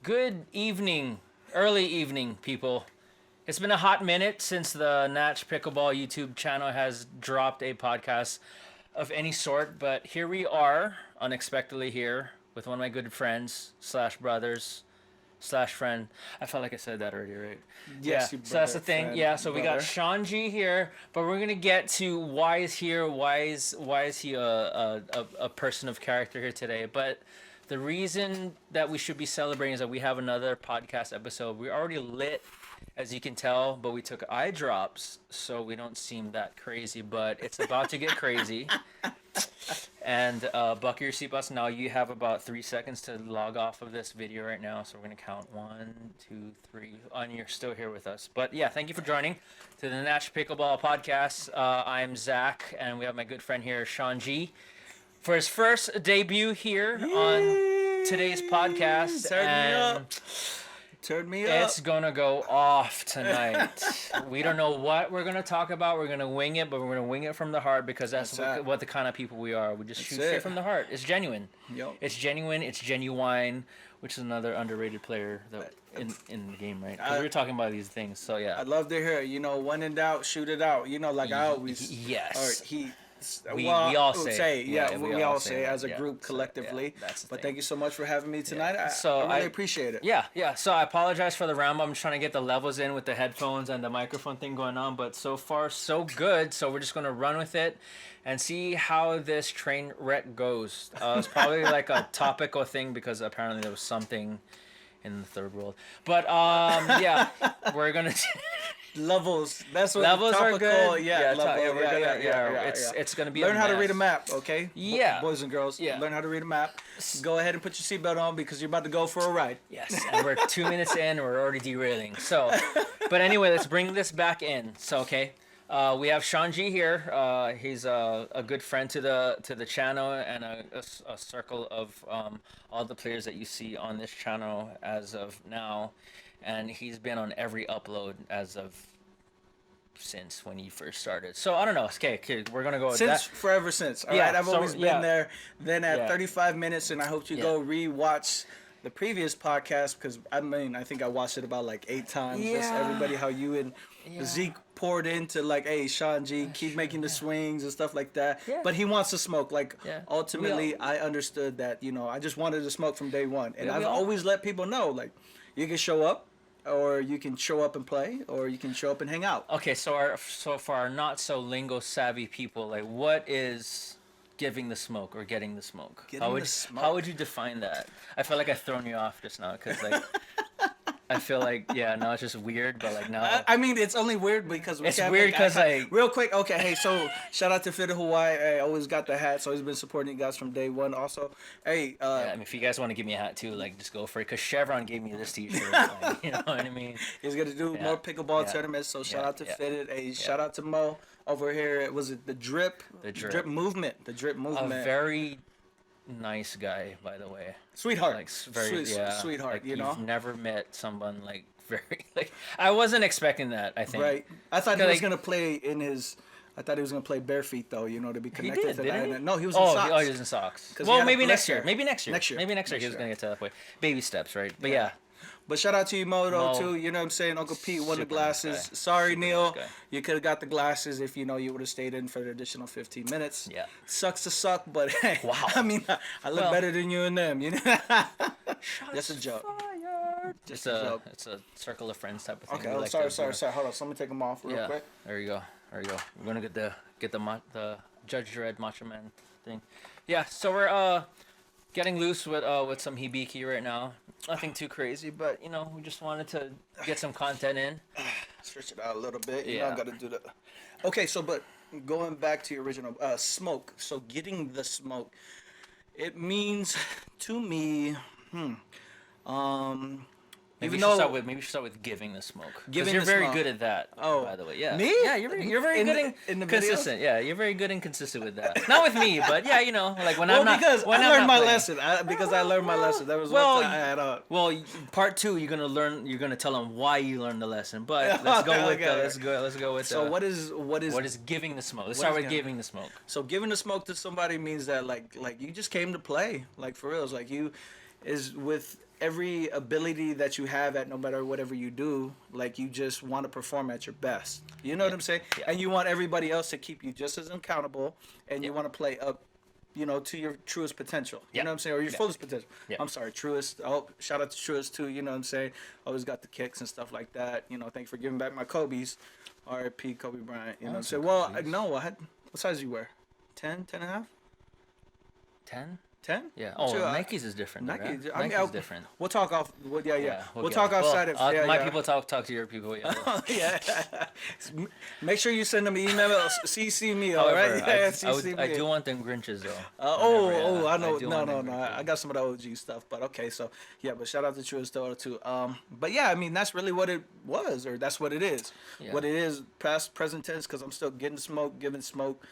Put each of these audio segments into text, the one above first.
Good evening, early evening, people. It's been a hot minute since the Natch Pickleball YouTube channel has dropped a podcast of any sort, but here we are, unexpectedly here, with one of my good friends, slash brothers, slash friend. I felt like I said that already, right? Yes, Yeah, you so that's the brother, thing. friend, Yeah, so we got brother. Shaun G here, but we're gonna get to why is here, why is he a person of character here today? But the reason that we should be celebrating is that we have another podcast episode. We're already lit, as you can tell, but we took eye drops so we don't seem that crazy. But it's about to get crazy. And buckle your seatbelts. Now you have about 3 seconds to log off of this video right now. So we're gonna count 1, 2, 3. And you're still here with us. But yeah, thank you for joining to the Nash Pickleball podcast. I'm Zach, and we have my good friend here, Shaun G, for his first debut here on today's podcast. Turn me and up. Turn me up. it's gonna go off tonight. We don't know what we're gonna talk about. We're gonna wing it, but we're gonna wing it from the heart because that's That's what the kind of people we are. We just shoot it. straight from the heart. It's genuine. Yo. It's genuine. It's genuine, which is another underrated player that in the game, right? Because we were talking about these things. So yeah. I'd love to hear, when in doubt, shoot it out. Like I always. Yes. Or he. We all say it. Yeah, Yeah, we all say it as a yeah. group So, collectively. yeah, that's the But thing. thank you so much for having me tonight. Yeah. I really appreciate it. Yeah. So I apologize for the ramble. I'm trying to get the levels in with the headphones and the microphone thing going on, but so far so good. So we're just gonna run with it and see how this train wreck goes. It's probably like a topical thing because apparently there was something in the third world. But yeah, we're gonna. Levels. That's what Levels are topical, good. Yeah, We're gonna. yeah. It's gonna be Learn a how to read a mess. map, okay? Yeah. Boys and girls, Yeah. learn how to read a map. Go ahead and put your seatbelt on because you're about to go for a ride. Yes, and we're 2 minutes in, and we're already derailing. So, but anyway, let's bring this back in. So, okay, we have Shaun G here. He's a good friend to the channel and a circle of all the players that you see on this channel as of now, and he's been on every upload as of since when you first started. So I don't know. Okay, we're gonna go with Since that. forever since. All Yeah, right, I've so, always been yeah. there. Then at Yeah. 35 minutes, and I hope you Yeah. go re-watch the previous podcast because I think I watched it about like 8 times. Just Yeah. everybody how you and Yeah. Zeke poured into like, hey, Shaun G, keep making the swings and stuff like that. Yeah. But he wants to smoke. Like Yeah. ultimately, I understood that. I just wanted to smoke from day one, and Yeah, I've we all- always let people know like, you can show up. Or you can show up and play, or you can show up and hang out. Okay, so for our not so lingo savvy people, like what is giving the smoke or getting the smoke? Getting the smoke. How would you define that? I feel like I've thrown you off just now because like I feel like now it's just weird, but like now I mean, it's only weird because It's weird 'cause, like- real quick. Okay, hey, so shout out to Fit Hawaii. I always got the hats. Always been supporting you guys from day one. Also, hey, I mean, if you guys want to give me a hat too, like just go for it. Cause Chevron gave me this T-shirt. Like, you know what I mean? he's gonna do Yeah, more pickleball yeah, tournaments. So shout yeah, out to yeah, Fitted. Hey, shout out to Mo over here. Was it the drip? The Drip. Movement. The drip A movement. very nice guy, by the way. Sweetheart. Like very Sweetheart. Like, you know. you've never met someone like very like I wasn't expecting that. I think. Right. I thought he Cause, was like- gonna play in his. I thought he was gonna play bare feet though. To be He connected did, to didn't that. he? No, he was in Oh, socks. he was in socks. 'Cause he Well, had a maybe next year. blister. Maybe next year. Next year. Maybe next year. He was Next gonna get to that point. Baby steps, right? But yeah. But shout out to you, Moto, Mo. too. You know what I'm saying? Uncle Pete won the Super nice glasses. guy. Sorry, Super Neil. nice guy. You could have got the glasses if you would have stayed in for the additional 15 minutes. Yeah. Sucks to suck, but hey. Wow. I mean, I look Well- better than you and them. Just a joke. It's Just a a joke. it's a circle of friends type of thing. Okay, We oh, like sorry. to, Hold on. So let me take them off real Yeah. quick. There you go. We're gonna get the Judge Dredd Macho Man thing. Yeah. So we're getting loose with some hibiki right now. Nothing too crazy, but we just wanted to get some content in. Stretch it out a little bit. I Yeah. got to do the. Okay, so but going back to your original smoke. So getting the smoke, it means to me, Maybe even we should though maybe we should start with giving the smoke. 'Cause Giving you're the very smoke. good at that. Oh. By the way, yeah. Me? Yeah, you're very In good the- in the videos? consistent. Yeah, you're very good and consistent with that. Not with me, but yeah, like when well, I'm not. because when I I'm learned not my playing. lesson. I learned my lesson. There was Well, one time I had Well, part 2, you're gonna learn. You're gonna tell them why you learned the lesson. But let's go with Okay. let's go with. So what is what is giving the smoke? Let's what start is with giving- giving the smoke. So giving the smoke to somebody means that like you just came to play, like for real. It's like you is with every ability that you have at no matter whatever you do, like you just want to perform at your best. You know what I'm saying? Yeah. And you want everybody else to keep you just as accountable, and you Yeah. want to play up, to your truest potential. You Yeah. know what I'm saying? Or your Yeah. fullest potential. Yeah. I'm sorry, truest. Oh, shout out to truest too. You know what I'm saying? Always got the kicks and stuff like that. Thanks for giving back my Kobe's. R.I.P. Kobe Bryant. You know what I'm saying? Well, Kobe's. no, what size you wear? 10, 10 and a half? 10? 10? Yeah. Oh, Sure, Nike's is different. Nike. Right? I mean, Nike's different. We'll talk off. Yeah. We'll get talk it. outside Well, of. my Yeah. people talk to your people. Yeah. Yeah. Make sure you send them an email. CC me, all right? However, Yeah, I, I do want them Grinches though. I know. do No, want no, them no. Grinches. I got some of the OG stuff, but okay. So yeah, but shout out to True Story too. But yeah, I mean that's really what it was, or that's what it is. Yeah. What it is, past, present tense, because I'm still getting smoke, giving smoke.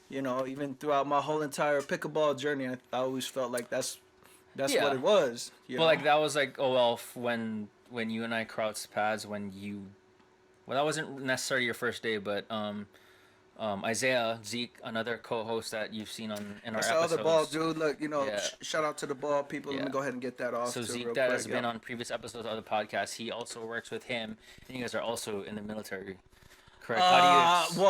Even throughout my whole entire pickleball journey, I always felt like that's Yeah. what it was. But like that was like when you and I crossed paths well, that wasn't necessarily your first day, but Isaiah Zeke, another co-host that you've seen in our I saw episodes. the ball, dude. Look, Yeah. shout out to the ball people. Let Yeah. me go ahead and get that off. So too, Zeke real that quick. has been Yeah. on previous episodes of the podcast. He also works with him, and you guys are also in the military. Correct? How do you?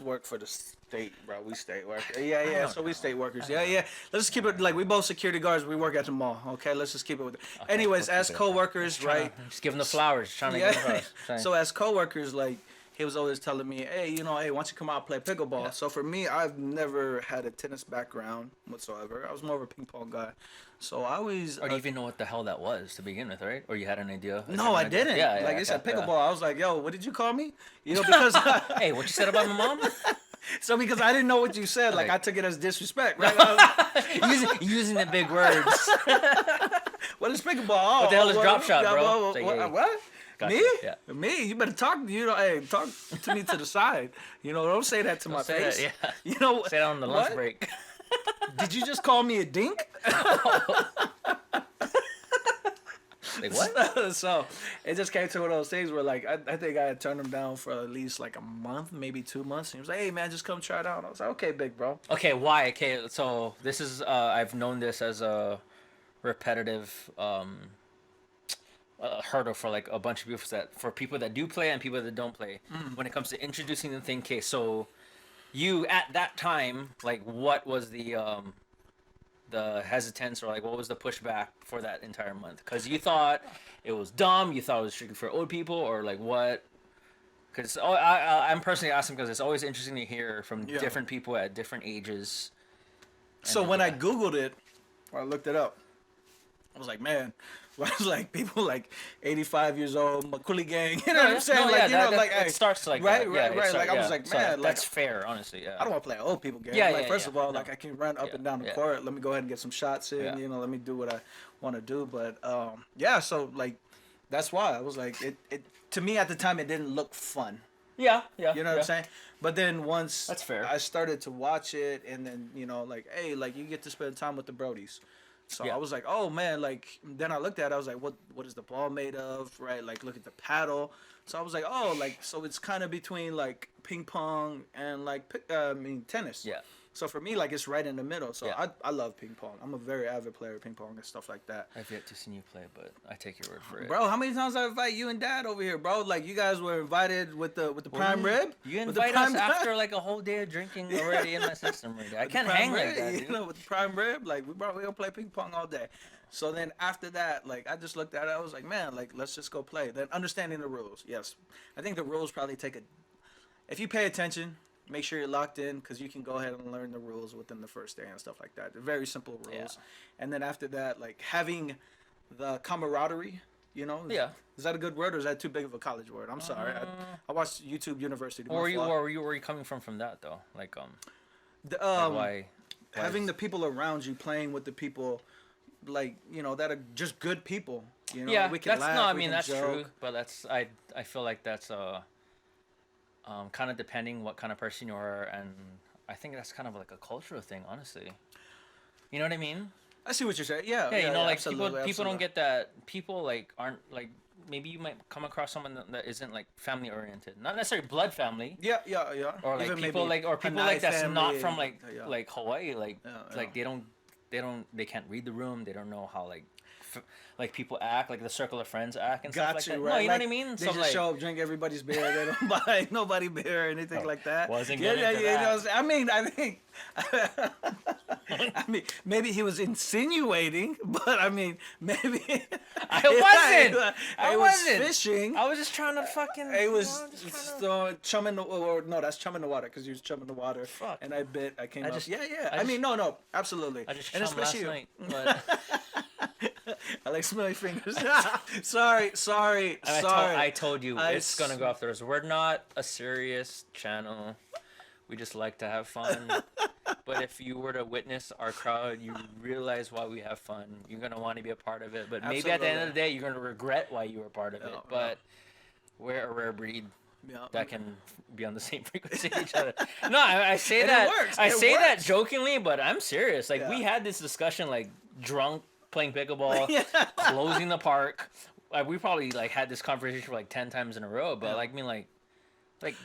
Work for the state, bro. We state workers. Yeah. don't So we know. state workers. Yeah. Let's just keep it like we both security guards. We work at the mall. Okay, let's just keep it with it. Anyways, we'll as keep it. co-workers, right? Just give him the flowers. Trying to Yeah. get him across. So as co-workers, like he was always telling me, hey, why don't you come out and play pickleball? Yeah. So for me, I've never had a tennis background whatsoever. I was more of a ping pong guy. So I always. Or do you even know what the hell that was to begin with, right? Or you had an idea? No, I didn't. Yeah, Like you said, yeah. pickleball. I was like, yo, what did you call me? Because Hey, what you said about my mom? so because I didn't know what you said, like Like- I took it as disrespect, right? using the big words. What is pickleball? What the hell is drop shot, bro? It's like, What? hey, What? gotcha, Me? yeah. Me? You better talk. Hey, talk to me to the side. Don't say that to my say face. that, yeah. You know Say that on the lunch what? break. Did you just call me a dink? Like what? So it just came to one of those things where like I think I had turned him down for at least like a month, maybe 2 months. And he was like, hey man, just come try it out. I was like, okay, big bro. Okay, why? Okay, so this is I've known this as a repetitive hurdle for like a bunch of people that do play and people that don't play when it comes to introducing the thing. Okay, so you at that time, like, what was the hesitance or like what was the pushback for that entire month? Because you thought it was dumb, you thought it was strictly for old people, or like what? Because I'm personally asking because it's always interesting to hear from different people at different ages. So And when I then, Googled it, or I looked it up, I was like, man, I was like people like 85 years old, Macaulay gang. You know what I'm saying? No, like, yeah, like, it hey, starts like right, that. right, Yeah, right. it Like start- I was yeah. like, So man, like that's fair, honestly. Yeah. I don't want to play an old people game. Yeah, like yeah, first yeah. of all, No. like I can run up Yeah, and down the yeah. court. Let me go ahead and get some shots in. Yeah. Let me do what I want to do. But yeah, so like that's why I was like it. To me at the time, it didn't look fun. Yeah. You know what I'm saying? But then once That's fair. I started to watch it, and then like, hey, like you get to spend time with the Brodies. So Yeah. I was like, oh man, like then I looked at it, I was like, what is the ball made of, right? Like look at the paddle. So I was like, oh, like so it's kind of between like ping pong and like tennis. Yeah. So for me, like it's right in the middle. So Yeah. I love ping pong. I'm a very avid player of ping pong and stuff like that. I've yet to see you play, but I take your word for it. Bro, how many times I invite you and Dad over here, bro? Like you guys were invited with the prime rib. You With the invite prime us after like a whole day of drinking already in my system already. I with the can't prime hang rib, like that, dude. with the prime rib, like we gonna play ping pong all day. So then after that, like I just looked at it, I was like, man, like let's just go play. Then understanding the rules, yes, I think the rules probably if you pay attention, make sure you're locked in because you can go ahead and learn the rules within the first day and stuff like that. They're very simple rules. Yeah. And then after that, like having the camaraderie. Yeah. Is that a good word or is that too big of a college word? I'm sorry. I watched YouTube University. Or My fault. were you coming from that though? Like The, like why having is- the people around you, playing with the people, like that are just good people. yeah, we can that's laugh, no. I we mean can that's joke. true, but that's I feel like that's kind of depending what kind of person you are, and I think that's kind of like a cultural thing, honestly. You know what I mean? I see what you're saying. Yeah, Yeah, you know, like absolutely, people don't absolutely. get that. People like aren't like maybe you might come across someone that isn't like family oriented, not necessarily blood family. Yeah. Or like Even people maybe like or people Hanai like that's not family, from like yeah. like Hawaii, like Yeah. like they don't they can't read the room. They don't know how like people act, like the circle of friends act and stuff Got like you, that. right? No, you know Like, what I mean? They So just like, show up, drink everybody's beer. They don't buy nobody beer or anything like that. wasn't Yeah, getting yeah, into yeah. You know that. what I'm saying? I mean, I think. I mean, maybe he was insinuating, but I mean, maybe. I It was wasn't. fishing. I was just trying to fucking. It was just trying to... chumming the, or no, that's chumming the water because you was chumming the water. Fuck. And I bit. I came I up. just- Yeah, yeah. I I mean, just- no, absolutely. I just and chummed last especially night, but I like smelly fingers. sorry. and I told you it's gonna go off the rails. We're not a serious channel. We just like to have fun. But if you were to witness our crowd, you realize why we have fun. You're gonna want to be a part of it. But maybe at the end of the day, you're gonna regret why you were part of it. No, But we're a rare breed Yeah. that can be on the same frequency as each other. No, I say And it that. works. I It say that works. jokingly, but I'm serious. Like we Yeah. had this discussion, like drunk playing pickleball, Yeah. closing the park. We probably like had this conversation for like 10 times in a row. But Yeah. like, I mean, like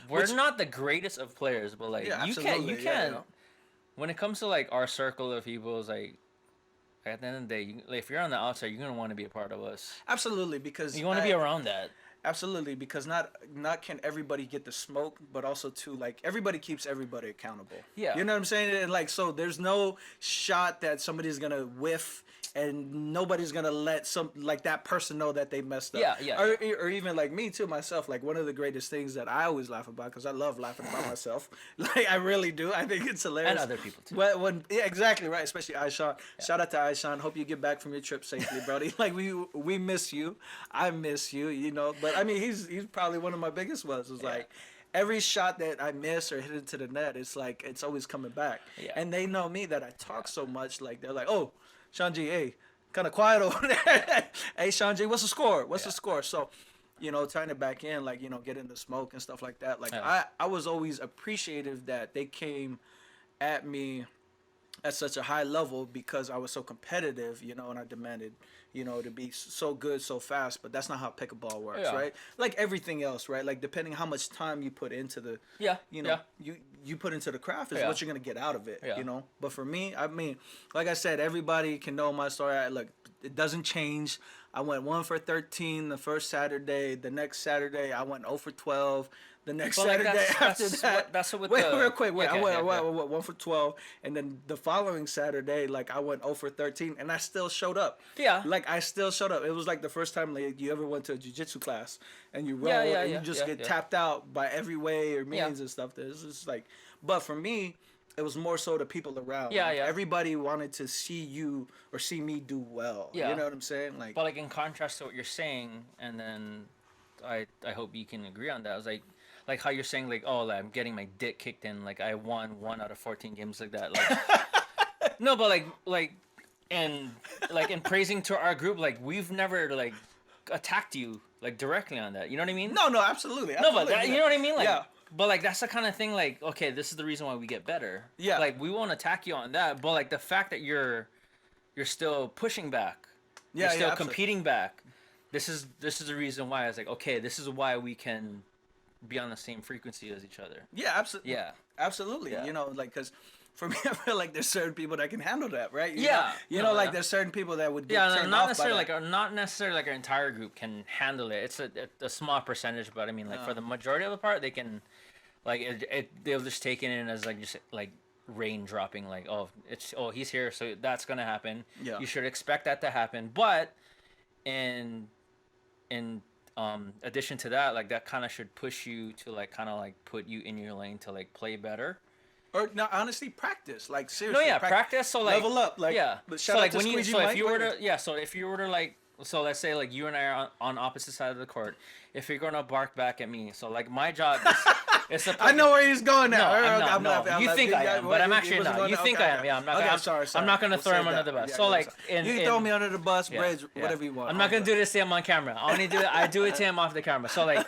we're Which- not the greatest of players, but like Yeah, you absolutely. can. Yeah. When it comes to like our circle of people, it's like at the end of the day, like, if you're on the outside, you're gonna want to be a part of us. Absolutely, because You want to be around that. Absolutely, because not can everybody get the smoke, but also too, like, everybody keeps everybody accountable. Yeah. You know what I'm saying? And like, so there's no shot that somebody's gonna whiff and nobody's gonna let that person know that they messed up. Yeah. Or even like me too, myself. Like, one of the greatest things that I always laugh about, because I love laughing about myself. Like, I really do. I think it's hilarious. And other people too. Yeah, exactly right. Especially Shaun. Shout out to Shaun. Hope you get back from your trip safely, Brody. Like, we miss you. I miss you. You know, but I mean, he's probably one of my biggest ones. It's like every shot that I miss or hit into the net, it's like it's always coming back. Yeah. And they know me that I talk so much. Like, they're like, oh, Sean G, hey, kind of quiet over there. Hey, Sean G, what's the score? What's the score? So, you know, tying it back in, like, you know, getting the smoke and stuff like that. Like, I was always appreciative that they came at me at such a high level because I was so competitive, you know, and I demanded, you know, to be so good so fast. But that's not how pickleball works, Yeah. right? Like everything else, right? Like, depending how much time you put into the, Yeah. you know, you put into the craft is Yeah. what you're gonna get out of it, Yeah. you know. But for me, I mean, like I said, everybody can know my story. Look, it doesn't change. I went 1 for 13 the first Saturday. The next Saturday, I went 0 for 12. The next But, like, Saturday after that, that's what wait, the... real quick, wait. Okay, I went, yeah. 1 for 12, and then the following Saturday, like, I went 0 for 13, and I still showed up. Yeah. Like, I still showed up. It was like the first time, like, you ever went to a jiu-jitsu class and you roll and you just get tapped out by every way or means and stuff. It's just like, but for me, it was more so the people around. Yeah, Like, yeah. Everybody wanted to see you or see me do well. Yeah. You know what I'm saying? Like, But like in contrast to what you're saying, and then I hope you can agree on that. I was like how you're saying, like, oh, like, I'm getting my dick kicked in, like I won 1 out of 14 games, like that. Like no, but like and like in praising to our group, like we've never like attacked you like directly on that. You know what I mean? no, absolutely. No, but absolutely, that, you know what I mean? Like, yeah. but like that's the kind of thing. Like, okay, this is the reason why we get better. Yeah. Like we won't attack you on that, but like the fact that you're still pushing back, Yeah, you're still absolutely. competing back. This is the reason why I was like, okay, this is why we can be on the same frequency as each other. Yeah, absolutely. Yeah. Absolutely. Yeah. You know, like, because for me, I feel like there's certain people that can handle that, right? You Yeah. know, you No, know, like yeah. there's certain people that would get Yeah, no, turned not off necessarily by that. not necessarily like our entire group can handle it. It's a small percentage, but I mean, like for the majority of the part, they can, like they'll just take it in as like just like rain dropping. Like, he's here, so that's gonna happen. Yeah. You should expect that to happen. But in addition to that, like that kind of should push you to like kind of like put you in your lane to like play better. Or no, honestly, practice. Like, No, seriously. yeah, practice. So like level up. Like, yeah. But So shout out like to when you Squeegee so if Mike you were Williams. to yeah so if you were to like so let's say like you and I are on opposite sides of the court. If you're gonna bark back at me, so like my job is to I know where he's going No, now. I'm not. I'm no, laughing, I'm you laughing. think I Yeah, am, well, but I'm he actually wasn't not. going You to- think okay, I am? Yeah, I'm not. Okay, I'm sorry. I'm not gonna We'll throw him save under that. the bus. Yeah, So yeah, like, sorry. You can throw me under the bus, Bridge, whatever you want. I'm not gonna do this to him on camera. I only do it. I do it to him off the camera. So like,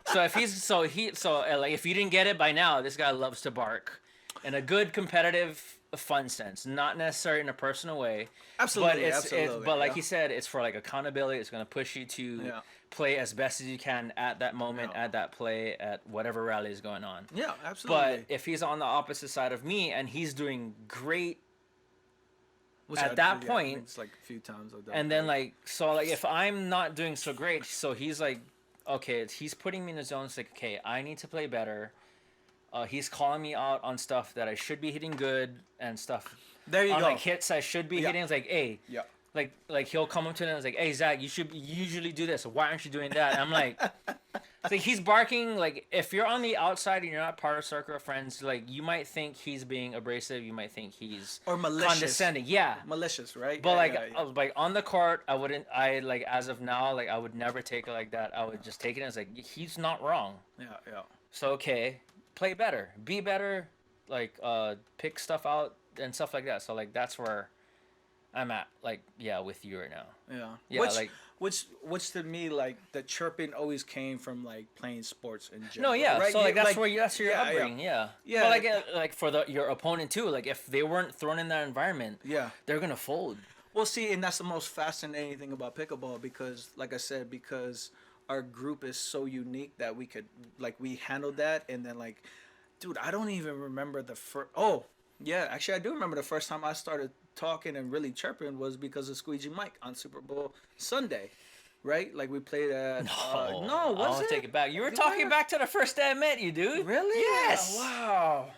so if he's like if you didn't get it by now, this guy loves to bark, in a good competitive, fun sense, not necessarily in a personal way. Absolutely, But it's absolutely, but like yeah. he said, it's for like accountability. It's gonna push you to Yeah. play as best as you can at that moment, Yeah. at that play, at whatever rally is going on. Yeah, absolutely. But if he's on the opposite side of me and he's doing great Which at I- that yeah, I point, think it's like a few times I've done and it. then like so like if I'm not doing so great, so he's like, okay, he's putting me in the zone. It's like, okay, I need to play better. He's calling me out on stuff that I should be hitting good and stuff There you on go. like hits I should be Yeah. hitting. It's like, hey, Yeah. like he'll come up to him and it's like, hey Zach, you should usually do this. Why aren't you doing that? And I'm like, it's like he's barking. Like if you're on the outside and you're not part of a circle of friends, like you might think he's being abrasive. You might think he's Or malicious. condescending. Yeah. Malicious, right? But Yeah, like, yeah, yeah. like on the court, I wouldn't. I like as of now, like I would never take it like that. I would just take it as like he's not wrong. Yeah, yeah. So okay, play better, be better, like pick stuff out and stuff like that. So like that's where I'm at. Like yeah, with you right now. Yeah. Yeah, which, like- which to me, like the chirping always came from like playing sports in general. No, yeah. Right? So like You- that's where you, that's your yeah, upbringing. Yeah. Yeah. But like for your opponent too. Like if they weren't thrown in that environment, Yeah. they're gonna fold. Well, see, and that's the most fascinating thing about pickleball because, like I said, because our group is so unique that we could, like, we handled that, and then, like, dude, I don't even remember the first. Oh, yeah, actually, I do remember the first time I started talking and really chirping was because of Squeegee Mike on Super Bowl Sunday, right? Like we played at. No, I was want it? to take it back. You were Yeah. talking back to the first day I met you, dude. Really? Yes. Wow.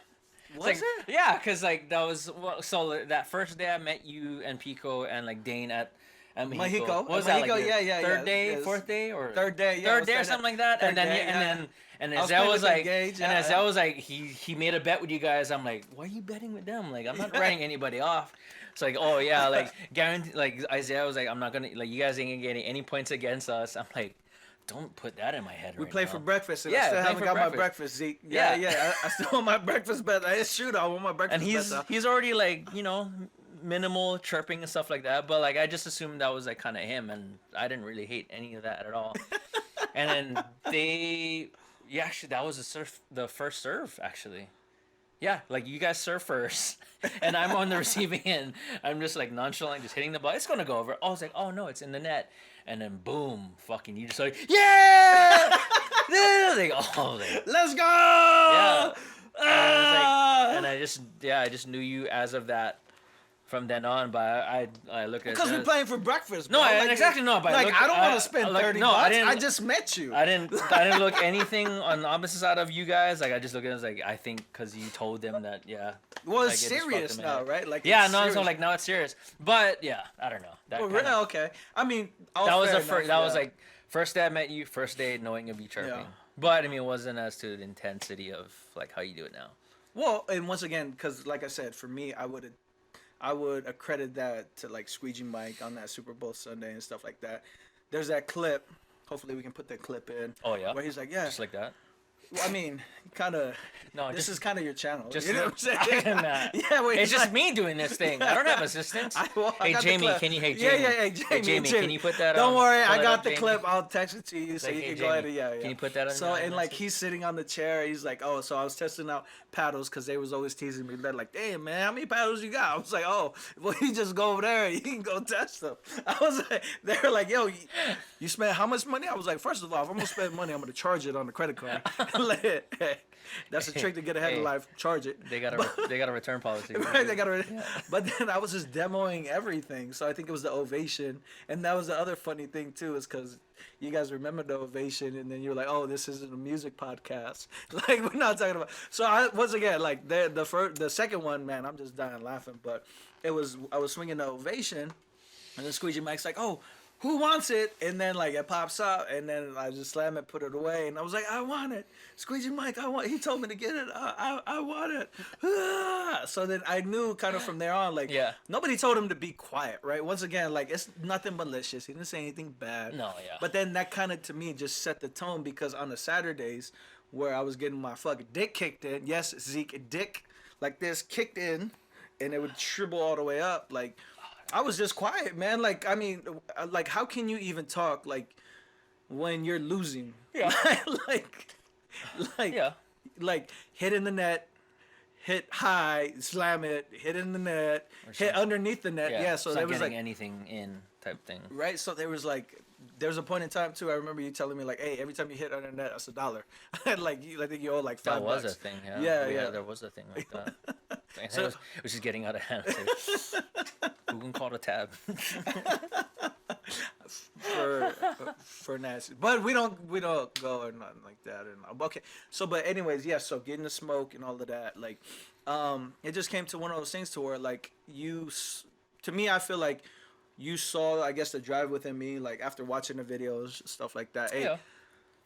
Was Like, it? yeah, because like that was so that first day I met you and Pico and like Dane at Mexico. Mexico. What was Mexico, that like? yeah, yeah, Third yeah. day, Yes. fourth day, or Third day, yeah, third was day or third something day. like that. Third And then day, and yeah. then and I was Azzel playing was with like, Engage, and yeah, Azzel yeah. was like, he made a bet with you guys. I'm like, why are you betting with them? Like I'm not writing anybody off. It's like, oh yeah, like guarantee. Like Isaiah was like, I'm not gonna like you guys ain't gonna get any points against us. I'm like. Don't put that in my head. We right play now. for breakfast, and Yeah, I still play haven't for got breakfast. my breakfast, Zeke. Yeah, Yeah. yeah. I still want my breakfast bet. Shoot, I want my breakfast And bet. he's already like minimal chirping and stuff like that, but like I just assumed that was like kind of him, and I didn't really hate any of that at all. And then actually that was the first serve actually. Yeah, like you guys serve first, and I'm on the receiving end. I'm just like nonchalant, just hitting the ball. It's gonna go over. I was like, oh no, it's in the net, and then boom, fucking you just like yeah, like oh like, Let's go! yeah. Ah! And I just knew you as of that from then on. But I look at Because it we're as- playing for breakfast. No, Bro. I- Like, exactly, no, but like look, I don't want I- to spend like, 30 no, I bucks. didn't- I just met you. I didn't look anything on the opposite side of you guys. Like I just look at it as like I think because you told them that well, like, it's it just fucked serious them now, in. right? Like Yeah, it's no, so serious. like now it's serious. But yeah, I don't know. That Oh, kinda- really? Okay. I mean, all that was fair the first. enough, That was yeah. like first day I met you, first day knowing of you chirping. Yeah. But I mean, it wasn't as to the intensity of like how you do it now. Well, and once again, because like I said, for me, I would accredit that to like Squeegee Mike on that Super Bowl Sunday and stuff like that. There's that clip. Hopefully, we can put that clip in. Oh yeah, Where he's like, yeah. just like that. Well, I mean, kind of. No, This just is kind of your channel. just you know look- what I'm saying? I'm not. Yeah, wait. it's he's just like- me doing this thing. I don't have assistants. I Hey got the Jamie, clip. can you? Hey Yeah, Jamie. yeah, hey, Hey Jamie, can you put that? Don't worry, pull I it got up, the Jamie? clip. I'll text it to you so Like, you hey, can go ahead Jamie, and yeah. Can you put that on? So your and like message? he's sitting on the chair. He's like, oh, so I was testing out paddles because they was always teasing me. They're like, damn man, how many paddles you got? I was like, oh, well you just go over there and you can go test them. I was like, they were like, yo, you spent how much money? I was like, first of all, if I'm gonna spend money, I'm gonna charge it on the credit card. That's a trick to get ahead Hey. of life. Charge it. they got a return policy. Right, they got to. But then I was just demoing everything, so I think it was the ovation, and that was the other funny thing too, is because you guys remember the ovation, and then you're like, "Oh, this isn't a music podcast." Like we're not talking about. So I once again, like the second one, man, I'm just dying laughing. But I was swinging the ovation, and then Squeegee Mike's like, "Oh, who wants it?" And then like it pops up, and then I just slam it, put it away, and I was like, "I want it, Squeegee Mike. I want." He told me to get it. I want it. Ah! So then I knew kind of from there on, like, Yeah. nobody told him to be quiet, right? Once again, like it's nothing malicious. He didn't say anything bad. No, yeah. But then that kind of to me just set the tone because on the Saturdays where I was getting my fucking dick kicked in, yes, Zeke, dick like this kicked in, and it would shrivel all the way up, like. I was just quiet, man. Like, I mean, like, how can you even talk, like, when you're losing? Yeah. like, Yeah. like, hit in the net, hit high, slam it, hit in the net, hit something. underneath the net. Yeah, so it's there not was, getting like, anything in type thing. right? So there was, a point in time, too, I remember you telling me, like, hey, every time you hit under the net, that's $1. Like, I think you owe, like, $5. That was a thing. Yeah. Yeah, yeah. There was a thing like that. And So- it was just getting out of hand. Like, who can call the tab? for nasty, but we don't go or nothing like that. And okay, so but anyways, yeah. So getting the smoke and all of that, like, it just came to one of those things to where like to me, I feel like you saw, I guess, the drive within me, like after watching the videos, stuff like that. Hey, Yeah.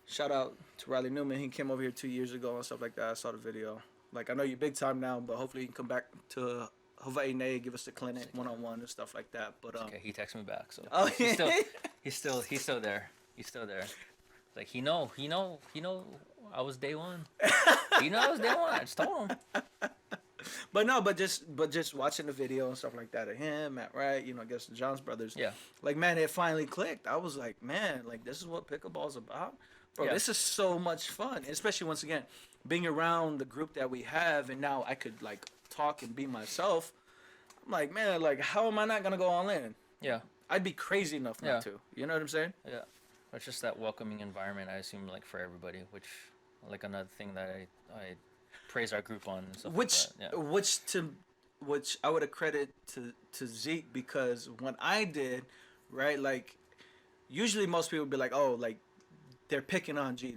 shout out to Riley Newman. He came over here 2 years ago and stuff like that. I saw the video. Like, I know you're big time now, but hopefully you can come back to Hawaii Nay, give us the clinic 1-on-1 and stuff like that. But Okay, he texted me back, so Oh, he's still there. He's still there. Like he know. I was day one. He know I was day one. I just told him. but just watching the video and stuff like that of him, Matt Wright, I guess the Johns brothers. Yeah. Like, man, it finally clicked. I was like, man, like this is what pickleball's about, bro. Yeah. This is so much fun, especially once again being around the group that we have, and now I could like talk and be myself. I'm like, man, like how am I not gonna go all in? Yeah. I'd be crazy enough Yeah. not to. You know what I'm saying? Yeah. It's just that welcoming environment, I assume, like for everybody, which, like another thing that I praise our group on and stuff Which like that. which I would accredit to Zeke, because when I did, right, like usually most people would be like, oh, like they're picking on G,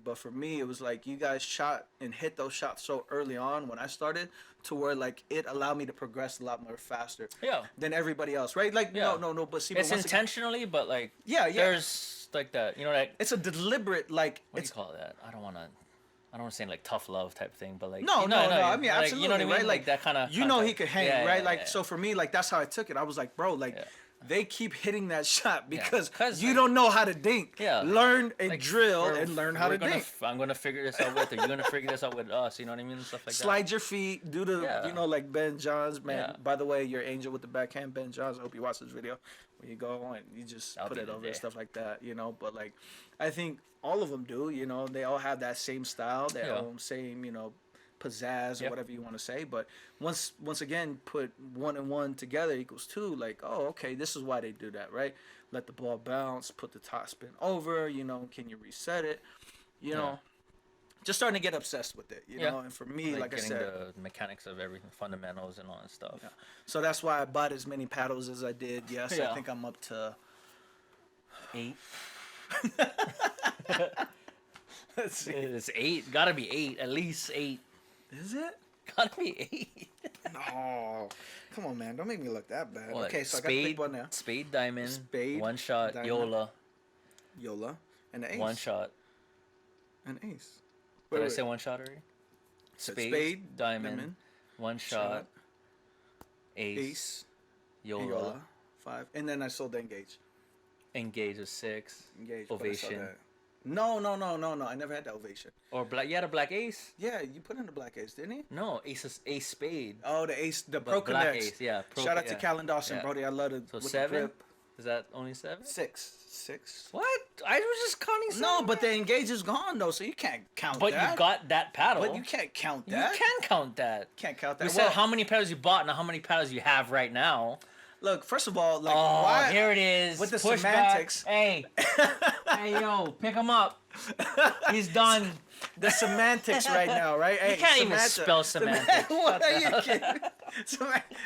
but for me it was like you guys shot and hit those shots so early on when I started, to where like it allowed me to progress a lot more faster Yeah. than everybody else, right? Like Yeah. no, but see, It's but once again, intentionally, but like yeah, there's like that, like it's a deliberate, like what do it's you call that? I don't want to say like tough love type thing, but like No, I mean, like, absolutely, you know what I mean? right? Like that kind of he could hang, yeah, right? yeah, Like, yeah. so for me, like that's how I took it. I was like, bro, like Yeah. they keep hitting that shot because 'Cause, you like- don't know how to dink. Yeah. Learn and Like, drill we're- and learn how we're to gonna dink. I'm gonna figure this out with, or you're gonna figure this out with us. You know what I mean? Stuff like that. Slide your feet, do the, Yeah. like Ben Johns, man. Yeah. By the way, your angel with the backhand, Ben Johns. I hope you watch this video. Where you go and you just That'll put be it the over day. and stuff like that, But like, I think all of them do. They all have that same style, their Yeah. own same, pizzazz or Yep. whatever you want to say. But once again, put 1 and 1 together equals 2. Like, oh, okay, this is why they do that, right? Let the ball bounce, put the top spin over. Can you reset it? Yeah. Just starting to get obsessed with it, Yeah. And for me, like I getting said, the mechanics of everything, fundamentals and all that stuff. yeah. So that's why I bought as many paddles as I did. Yes, Yeah. I think I'm up to 8. let's see. It's 8. Gotta be 8. At least 8. Is it? Gotta be 8. No. Come on, man. Don't make me look that bad. What, Okay, so I got the big one now. Spade, diamond, Spade, one shot, diamond. Yola, Yola. And the ace. one shot. And ace. Did I say one shot already? Said Spade, diamond, one shot, ace, ace, Yola, and Yola. 5. And then I sold the engage. engage is 6, Engage. but I saw ovation. that. No. I never had that ovation. Or black. You had a black ace? Yeah, you put in the black ace, didn't he? No, ace spade. Oh, the ace, the But Pro black Connects. ace, yeah. Shout out to yeah. Callan Dawson, Yeah. Brody. I love it. So with the 7? grip. Is that only 7? 6. What? I was just counting 7. No, but the engage is gone though, so you can't count But that. you got that paddle. But you can't count You that. can count that. Can't count that. We said how many paddles you bought and how many paddles you have right now. Look, first of all, like Oh, why? here it is. With the Push semantics. back. Hey, hey, yo, pick him up. He's done. The semantics right now, right? Hey, You can't even Samantha. spell semantics. What are you kidding?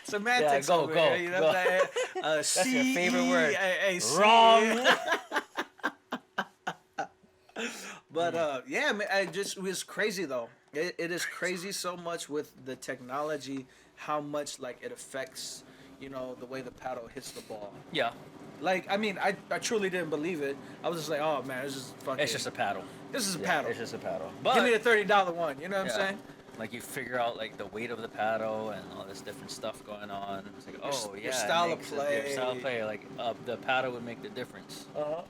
Semantics. Yeah, go, over go, here, you know go. what I'm saying? That's your favorite word. C-E-A-A-C. Wrong. But yeah, man, it was crazy though. It is crazy so much with the technology, how much like it affects, the way the paddle hits the ball. Yeah, Like, I mean, I truly didn't believe it. I was just like, oh man, this is fucking. it's just a paddle. This is a Yeah, paddle. It's just a paddle. Give me But the $30 one. You know what I'm yeah, saying? like you figure out like the weight of the paddle and all this different stuff going on. It's like, oh your yeah, it style of makes Your style of play. play, like the paddle would make the difference. Uh-huh.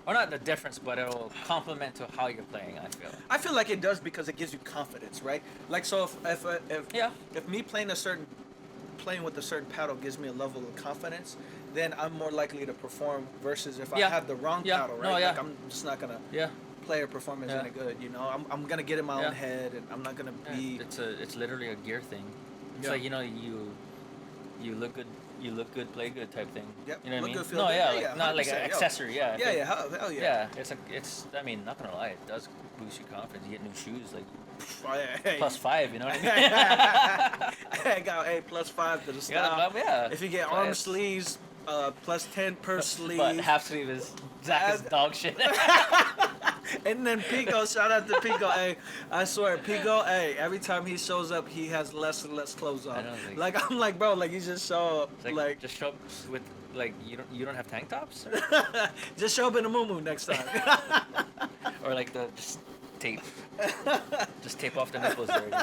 Or not the difference, but it'll complement to how you're playing. I feel. I feel like it does because it gives you confidence, right? Like, so if Yeah. if me playing with a certain paddle gives me a level of confidence, then I'm more likely to perform versus if I Yeah. have the wrong Yeah. paddle, right? No, yeah. Like, I'm just not gonna Yeah. play or perform as Yeah. any good. I'm gonna get in my Yeah. own head, and I'm not gonna be. It's literally a gear thing. It's Yeah. like you look good you look good, play good type thing. Yep. You know what I Look mean? good, feel No, good. yeah, Yeah, like yeah, not like an 100%, yo. accessory. Yeah. Yeah, yeah, hell yeah. Yeah, it's. I mean, not gonna lie, it does boost your confidence. You get new shoes, like Oh, yeah, hey. +5. You know what I mean? I got a +5 to the style. Yeah. If you get So arm it's- sleeves, +10 per sleeve. But half sleeve is Zach is dog shit. And then Pico, shout out to Pico. Hey, I swear, Pico. Hey, every time he shows up, he has less and less clothes on. I know, Like I'm like, bro, like you just show up, It's like just show up with like you don't have tank tops just show up in a muumuu next time. or like the just tape. Just tape off the nipples already.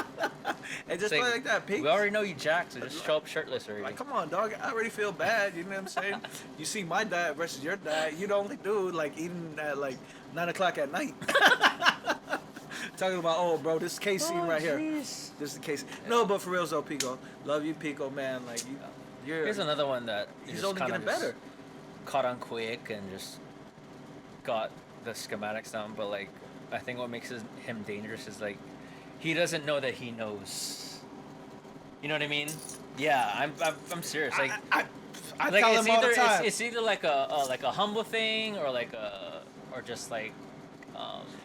And just It's play like that, Pico. We already know you jack, so just show up shirtless already. Like, come on, dog. I already feel bad. You know what I'm saying? You see my diet versus your diet. You the only dude like eating at like 9 o'clock at night. Talking about, oh, bro, this casein right here. Jeez. This is the case. No, but for real, though, Pico. Love you, Pico, man. Like, you're. Here's another one that He's just only kinda getting better. Caught on quick and just got the schematics down, but like I think what makes him dangerous is like he doesn't know that he knows. You know what I mean? Yeah, I'm serious. Like I like tell it's him all either the time. it's either like a humble thing or like a or just like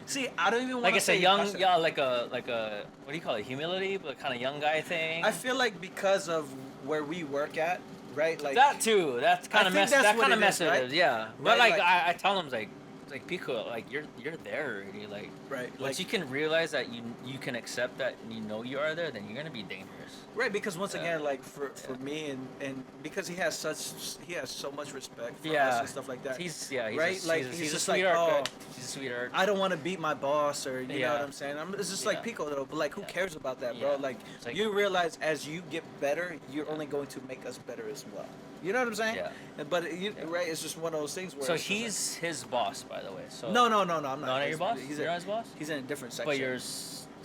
See, I don't even want like to it's say a young like a what do you call it, humility, but kind of young guy thing. I feel like because of where we work at, right? Like That too. That's kind of think mess. that's That what kind of it is, messes right? it. Yeah. But Right, like, like- I tell him like Pico, like you're there already. Like right, once like you can realize that you can accept that and you know you are there, then you're gonna be dangerous. right because once Yeah. again, like for me and because he has so much respect for us Yeah. and stuff like that. He's Right? Like, he's he's a just like, sweetheart. oh, He's a sweetheart. I don't want to beat my boss or you know Yeah. what I'm saying. It's just like Yeah. Pico though, but like who Yeah. cares about that, bro? Yeah. Like, It's like- you realize as you get better, you're only going to make us better as well. You know what I'm saying? Yeah. But right, it's just one of those things where. So it's just he's his boss, by the way. So like, no, I'm not. not your boss. He's You're in, not his boss. he's in a different section.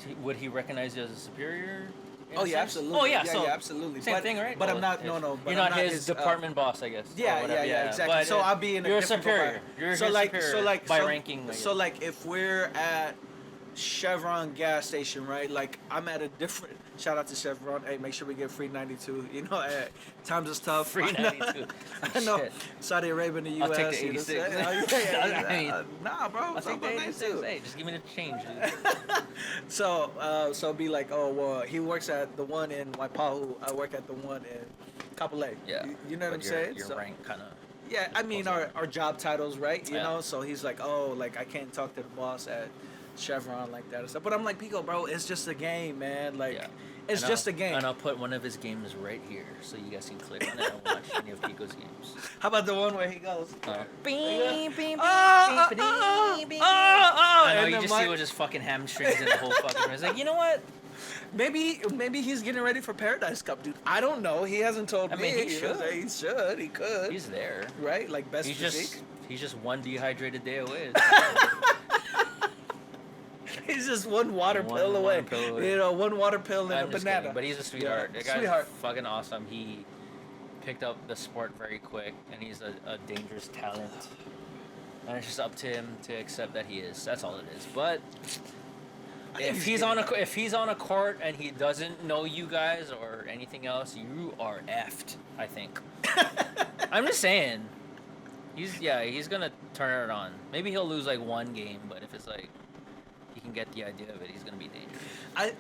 But would he recognize you as a superior? in Oh a yeah, sense? absolutely. Oh yeah, yeah, so yeah, absolutely. same but, thing, right? But Well, I'm not. it's- No. But You're I'm not his his department boss, I guess. or Yeah, whatever, exactly. But So I'll be in a you're different superior. provider. You're so his like, superior so like, by so, ranking. So like, if we're at Chevron gas station, right? Like, I'm at a different. Shout out to Chevron. Hey, make sure we get free 92. You know, times is tough. Free 92. I know. Shit. Saudi Arabia and the I'll U.S. take the you know 86. what I'm saying? Yeah, I mean, nah, bro. I'll It's take the about 86. 92. Hey, just give me the change. So be like, oh well, he works at the one in Waipahu. I work at the one in Kapolei. Yeah. You know what I'm But saying? Your So- rank kind of. Yeah, I mean our job titles, right? You Yeah. know, so he's like, oh, like I can't talk to the boss at Chevron like that and stuff. But I'm like, Pico, bro, it's just a game, man. Like, Yeah. it's And just a game. And I'll put one of his games right here, so you guys can click on it and watch any of Pico's games. How about the one where he goes? Beep, beep, Oh, beep, oh, beep, beep, oh, I know and you the just see mic- with his fucking hamstrings and the whole fucking. It's like, you know what? Maybe he's getting ready for Paradise Cup, dude. I don't know. He hasn't told I me. mean, he You know, should. He should. He could. He's there. right, like best He's physique. just one dehydrated day away. He's just one water One pill away. water pill away. You know, one water pill and I'm a just banana. kidding, but he's a sweetheart. Yeah, The guy's sweetheart. fucking awesome. He picked up the sport very quick, and he's a dangerous talent. And it's just up to him to accept that he is. That's all it is. But if he's on a court and he doesn't know you guys or anything else, you are effed. I think. I'm just saying. He's gonna turn it on. Maybe he'll lose like one game, but if it's like he can get the idea of it, he's gonna be dangerous.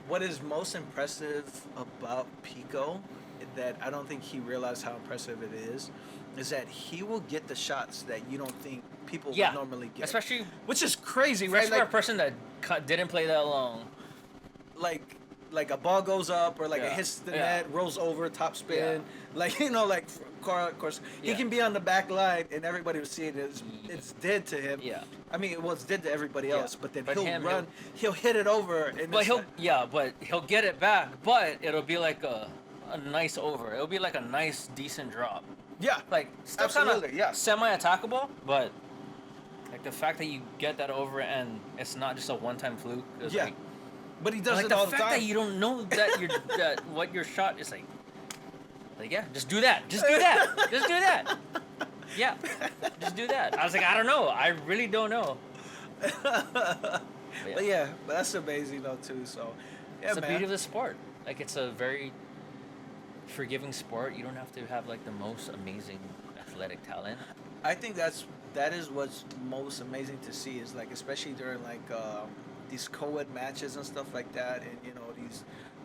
What is most impressive about Pico that I don't think he realized how impressive it is that he will get the shots that you don't think people would normally get. Especially Which is crazy, right? for a person that didn't play that long. Like a ball goes up or like it Yeah. hits the Yeah. net, rolls over, top spin. Like, you know, like of course he Yeah. can be on the back line and everybody will see it. It's dead to him. Yeah. I mean, well, it's dead to everybody Yeah. else, but then But he'll him, run, he'll hit it over, and But it's like- he'll get it back, but it'll be like a nice over. It'll be like a nice decent drop. yeah, Like still kind of Absolutely, yeah. semi-attackable, but like the fact that you get that over and it's not just a one-time fluke. Is Yeah. like, but he does like it the all the fact time. that you don't know that that what your shot is like yeah, just do that. Just do that. Just do that. Yeah. Just do that. I was like, I don't know. I really don't know. But that's amazing though too. So, yeah, It's the man. beauty of the sport. Like it's a very forgiving sport. You don't have to have like the most amazing athletic talent. I think that is what's most amazing to see is like especially during like these co-ed matches and stuff like that, and you know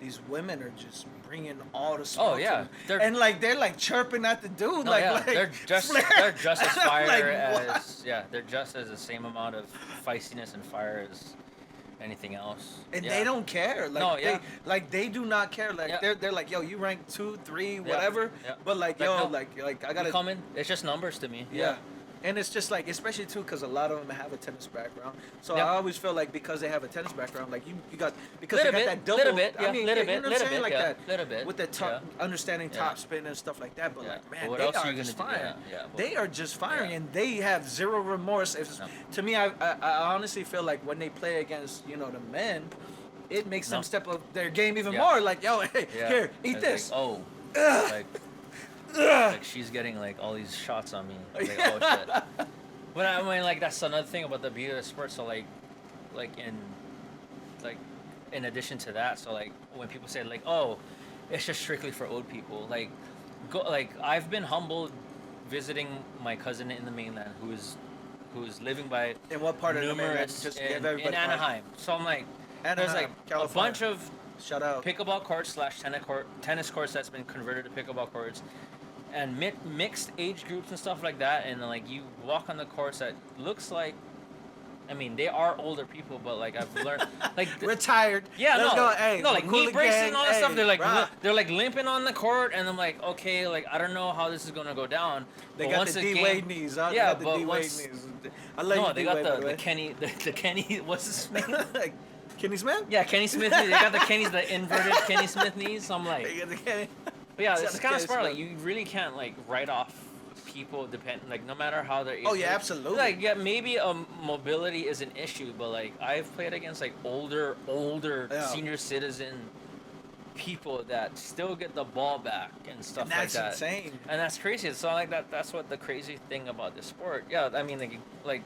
these women are just bringing all the smoke. Oh yeah, and like they're like chirping at the dude. no, like, yeah, like they're just flare. they're just as And I'm fire like, as what? yeah, they're just as the same amount of feistiness and fire as anything else. And Yeah. they don't care. Like No, yeah. they do not care. Like Yeah. they're like, yo, you rank 2, 3, Yeah, whatever. yeah. But like, Like, yo, no, like I You gotta. come in. It's just numbers to me. Yeah. And it's just like, especially too, because a lot of them have a tennis background. So Yep. I always feel like because they have a tennis background, like you got because Little they got bit, that double. little bit, yeah, I mean, little you know bit, what I'm little saying, bit, like yeah, that, little bit, with the top, understanding Yeah. top spin and stuff like that. But Yeah. like, But man, what they else are are you just gonna do? firing. Yeah, but- They are just firing, Yeah. and they have zero remorse. If, No. To me, I honestly feel like when they play against the men, it makes them No. step up their game even Yeah. more. Like, yo, hey, Yeah. here, eat It's this. Like, oh, Ugh. like, Ugh. like she's getting like all these shots on me. Like, oh shit. But I mean, like that's another thing about the beauty of the sport. So like in addition to that, so like when people say like, oh, it's just strictly for old people. Like I've been humbled visiting my cousin in the mainland who's living by In what part of the mainland? numerous Just give in everybody Anaheim. So I'm like, there's Anaheim, like a California. bunch of Shout out. pickleball courts / tennis courts that's been converted to pickleball courts, and mixed age groups and stuff like that. And like you walk on the courts that looks like, I mean, they are older people, but like I've learned, like Retired. yeah, Let's no, go. Hey, no, like knee hooligan, braces and all that hey, stuff. They're like rah. they're like limping on the court, and I'm like, okay, like I don't know how this is gonna go down. They But got once the game- D-Wade knees, huh? Yeah, they got but the D-Wade once- knees. I like No, you, they got D-Wade, by the way. Kenny. What's his name? Like, Kenny Smith? Yeah, Kenny Smith. They got the inverted Kenny Smith knees. So I'm like, They got the Kenny. but yeah, It's it's not kind of the smart. case, Like you really can't like write off people no matter how they're. Oh, yeah, absolutely. Like yeah, maybe mobility is an issue, but like I've played against like older Yeah. senior citizen people that still get the ball back and stuff And that's like that. insane. And that's crazy. It's not like that. That's what the crazy thing about this sport. Yeah, I mean like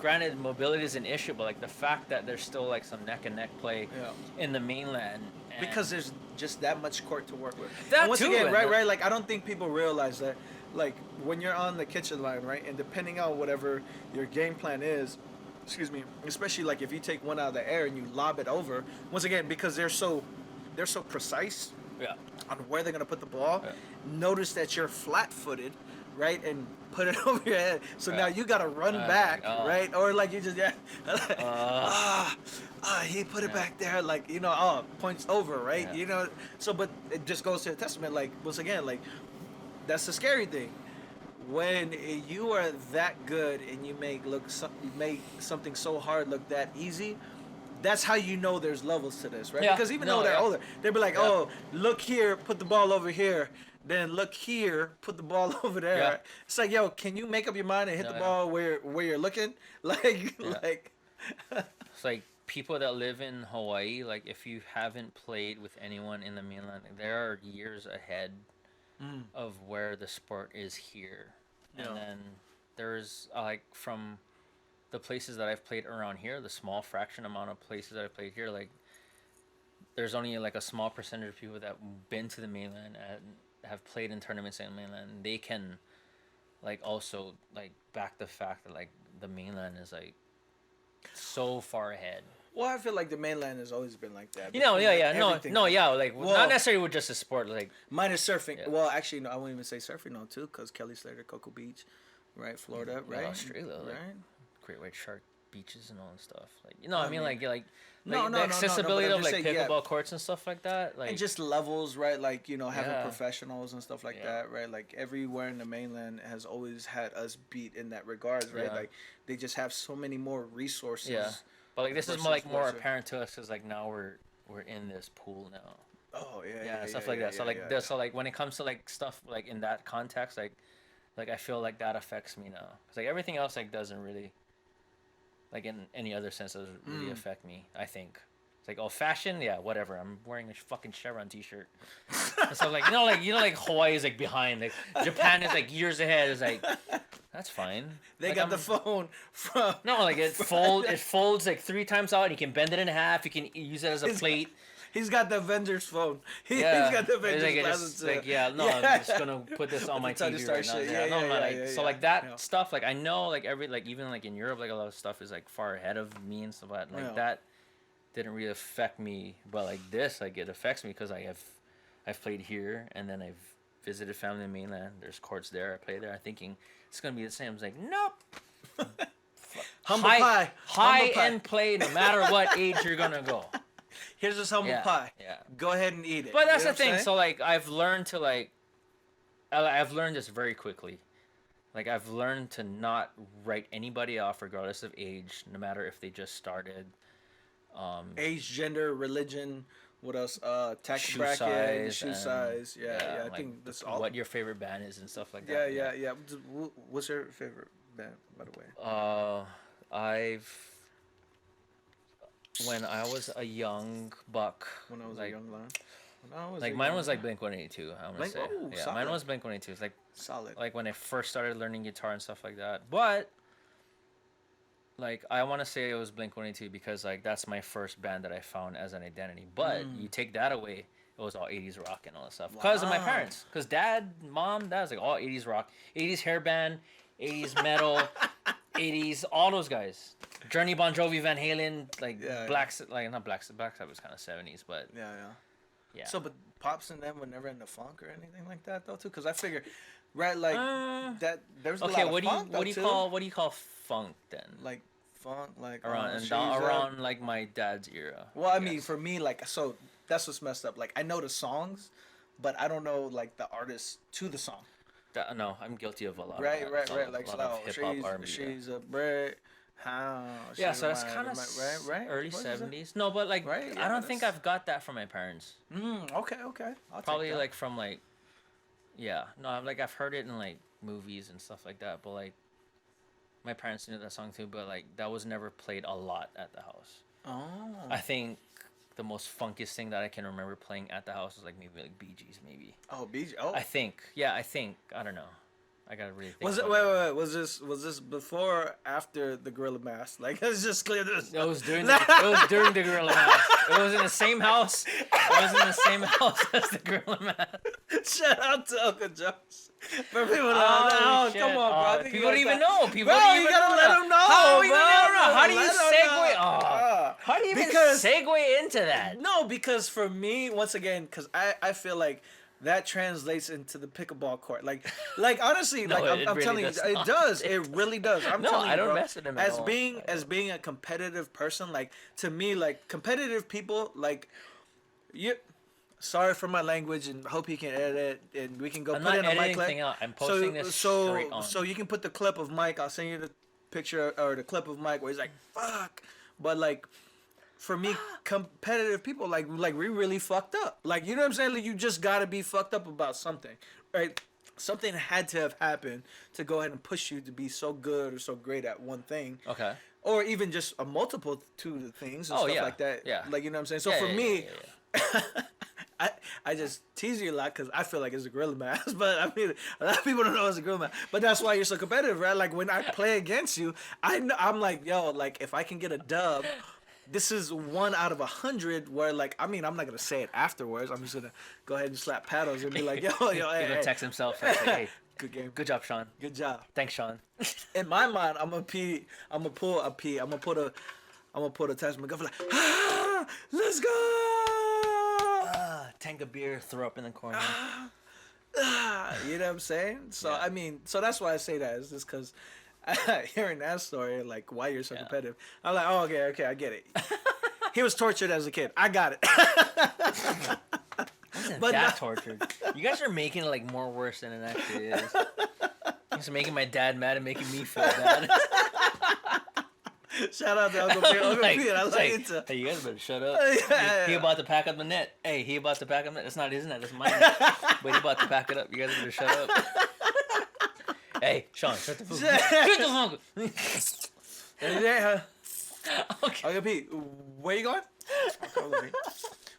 granted mobility is an issue, but like the fact that there's still like some neck and neck play Yeah. in the mainland. And Because there's just that much court to work with. That And once too, again, and right, like I don't think people realize that, like when you're on the kitchen line, right, and depending on whatever your game plan is, excuse me, especially like if you take one out of the air and you lob it over, once again because they're so precise yeah. on where they're gonna put the ball. Yeah. Notice that you're flat-footed, right, and put it over your head. So Yeah. now you gotta run back, oh. right, or like you just he put it Yeah. back there, like points over, right, Yeah. So, but it just goes to a testament, like once again, like that's the scary thing. When you are that good and you make something so hard look that easy, that's how you know there's levels to this, right? Yeah. Because even No, though they're yeah. older, they'll be like, Yeah. oh, look here, put the ball over here. Then look here, put the ball over there. Yeah. It's like, yo, can you make up your mind and hit No, the yeah. ball where you're looking? Like, Yeah. like, It's like people that live in Hawaii, like if you haven't played with anyone in the mainland, there are years ahead of where the sport is here. Yeah. And then there's like from the places that I've played around here, the small fraction amount of places that I've played here, like there's only like a small percentage of people that have been to the mainland and have played in tournaments in the mainland. They can like also like back the fact that like the mainland is like so far ahead. well, I feel like the mainland has always been like that. You know, yeah, Everything. no, yeah, like Well- not necessarily with just a sport, like Minus surfing. Yeah. Well, actually, no, I won't even say surfing, no, too, because Kelly Slater, Cocoa Beach, right, Florida, right, Australia, like, right. Great White Shark beaches and all that stuff. Like you know, I mean, like No, the no, accessibility but I'm of just like saying, yeah. pickleball courts and stuff like that. Like And just levels, right? Like, having Yeah. professionals and stuff like Yeah. that, right? Like, everywhere in the mainland has always had us beat in that regards, right? Yeah. Like, they just have so many more resources. yeah, but like this is versus more like more what's it- apparent to us because like now we're in this pool now. Oh, yeah. Yeah, stuff like that. So like so like when it comes to like stuff like in that context, like I feel like that affects me now. Cause like everything else like doesn't really, like in any other sense doesn't really affect me. I think it's like fashion, yeah, whatever. I'm wearing a fucking Chevron t-shirt. And so like like Hawaii is like behind, like Japan is like years ahead. It's like that's fine. They Like, got I'm- the phone from. No, like it folds like 3 times out. And you can bend it in half. You can use it as a plate. He's got the Avengers phone. He's Yeah, got the it's Avengers like, glasses. like, yeah, no, I'm just gonna put this on my Tony TV Stark right now. shit. Yeah, Yeah, no, yeah, no, yeah, like, yeah, so yeah. like that Yeah. stuff, like I know, like like even like in Europe, like a lot of stuff is like far ahead of me and stuff like that. Like Yeah. that didn't really affect me, but like this, like it affects me because I've played here and then I've visited family in mainland. There's courts there. I play there. I'm thinking it's gonna be the same. I was like, nope. Humble pie. High Humble pie. end play, no matter what age you're gonna go. Here's this humble Yeah, pie. yeah. Go ahead and eat it. But that's You know the thing. what I'm So like I've learned to like, I've learned this very quickly. Like I've learned to not write anybody off regardless of age, no matter if they just started. Age, gender, religion. What else? Tax Shoe bracket, size, shoe and- size. Yeah. I like think that's all. what your favorite band is and stuff like Yeah, that. yeah. What's your favorite band, by the way? When I was a young buck, When I was like, a young lion. When I was like a mine young was like lion. Blink-182. I'm gonna Blink- say, oh, yeah, solid. mine was Blink-182. It's Solid. like when I first started learning guitar and stuff like that. But like I want to say it was Blink-182 because like that's my first band that I found as an identity. But you take that away, it was all 80s rock and all that stuff because of my Wow. parents. Because dad, mom, that was like all 80s rock, 80s hair band, 80s metal, 80s, all those guys. Journey, Bon Jovi, Van Halen, like Yeah, Black, like not Black Sabbath was kind of 70s, but Yeah. yeah. So, but Pops and them were never into funk or anything like that, though, too? Because I figure, right, like, that, there's a okay, lot of funk, what do you too. call funk then? Like, funk, like, around and she's around like my dad's era. Well, I guess. mean, for me, like, so that's what's messed up. Like, I know the songs, but I don't know, like, the artists to the song. No, I'm guilty of a lot. Right. of Like, a lot of hip hop R&B. she's a bread. How? Yeah, she so that's remind- kind of right. early What is it? 70s. No, but like Right, I yeah, don't think that's- I've got that from my parents. Okay. I'll take Probably that. like from like, yeah, no, like I've heard it in like movies and stuff like that. But like, my parents knew that song too. But like that was never played a lot at the house. Oh. I think the most funkiest thing that I can remember playing at the house was like maybe like Bee Gees, maybe. Oh, BG. Oh. I think. Yeah, I don't know. I gotta really think. Was it? about Wait. Was this before or after the Gorilla Mask? Like, let's just clear this. It was during the Gorilla Mask. It was in the same house. It was in the same house as the Gorilla Mask. Shout out to Uncle Josh. For people Oh, that shit. come on, bro. I think People don't you even gotta- know. People Bro, don't you even gotta know let that. them know. How, bro. how do you Let 'em segue? know. Oh, how do you even Because- segue into that? No, because for me, once again, because I feel like that translates into the pickleball court. Like honestly, No, like it I'm really telling does you, not. it does. It really does. I'm No, telling you, I don't bro, mess with them at as all. being a competitive person, like to me, like competitive people, like you. Sorry for my language, and hope you can edit it, and we can go I'm put not in a mic editing clip. anything out. I'm posting this straight on. So you can put the clip of Mike. I'll send you the picture or the clip of Mike where he's like, "Fuck," but like. For me, competitive people like we really fucked up. Like, you know what I'm saying? Like, you just gotta be fucked up about something, right? Something had to have happened to go ahead and push you to be so good or so great at one thing, Okay. or even just a multitude of things and Oh, stuff yeah. like that. Yeah. Like, you know what I'm saying? So Yeah, for yeah, me, yeah. I just tease you a lot because I feel like it's a Gorilla Mask, but I mean a lot of people don't know it's a Gorilla Mask. But that's why you're so competitive, right? Like when I play against you, I'm like, yo, like if I can get a dub, this is 1 out of 100. Where like, I mean, I'm not gonna say it afterwards. I'm just gonna go ahead and slap paddles and be like, yo, He's hey, gonna hey, text himself. Like, hey, good game, good job, Sean. good job. Thanks, Sean. In my mind, I'm gonna pull a pee. I'm gonna put a test. I'm gonna go like, let's go. Tank of beer, throw up in the corner. You know what I'm saying? So Yeah. I mean, so that's why I say that. Is just because hearing that story, like why you're so competitive. I'm like, oh, okay, I get it. He was tortured as a kid. I got it. Wasn't But that not- tortured? You guys are making it like more worse than it actually is. You guys are making my dad mad and making me feel bad. Shout out to Uncle P. Uncle Like, P. I it's like like, it. Too. hey, you guys better shut up. Yeah. He about to pack up the net. Hey, he about to pack up the net. That's not his net. That's mine. But he about to pack it up. You guys better shut up. Hey, Sean, shut the fuck up. Shut the fuck up. Yeah. Okay. Uncle P, where you going? Uncle P.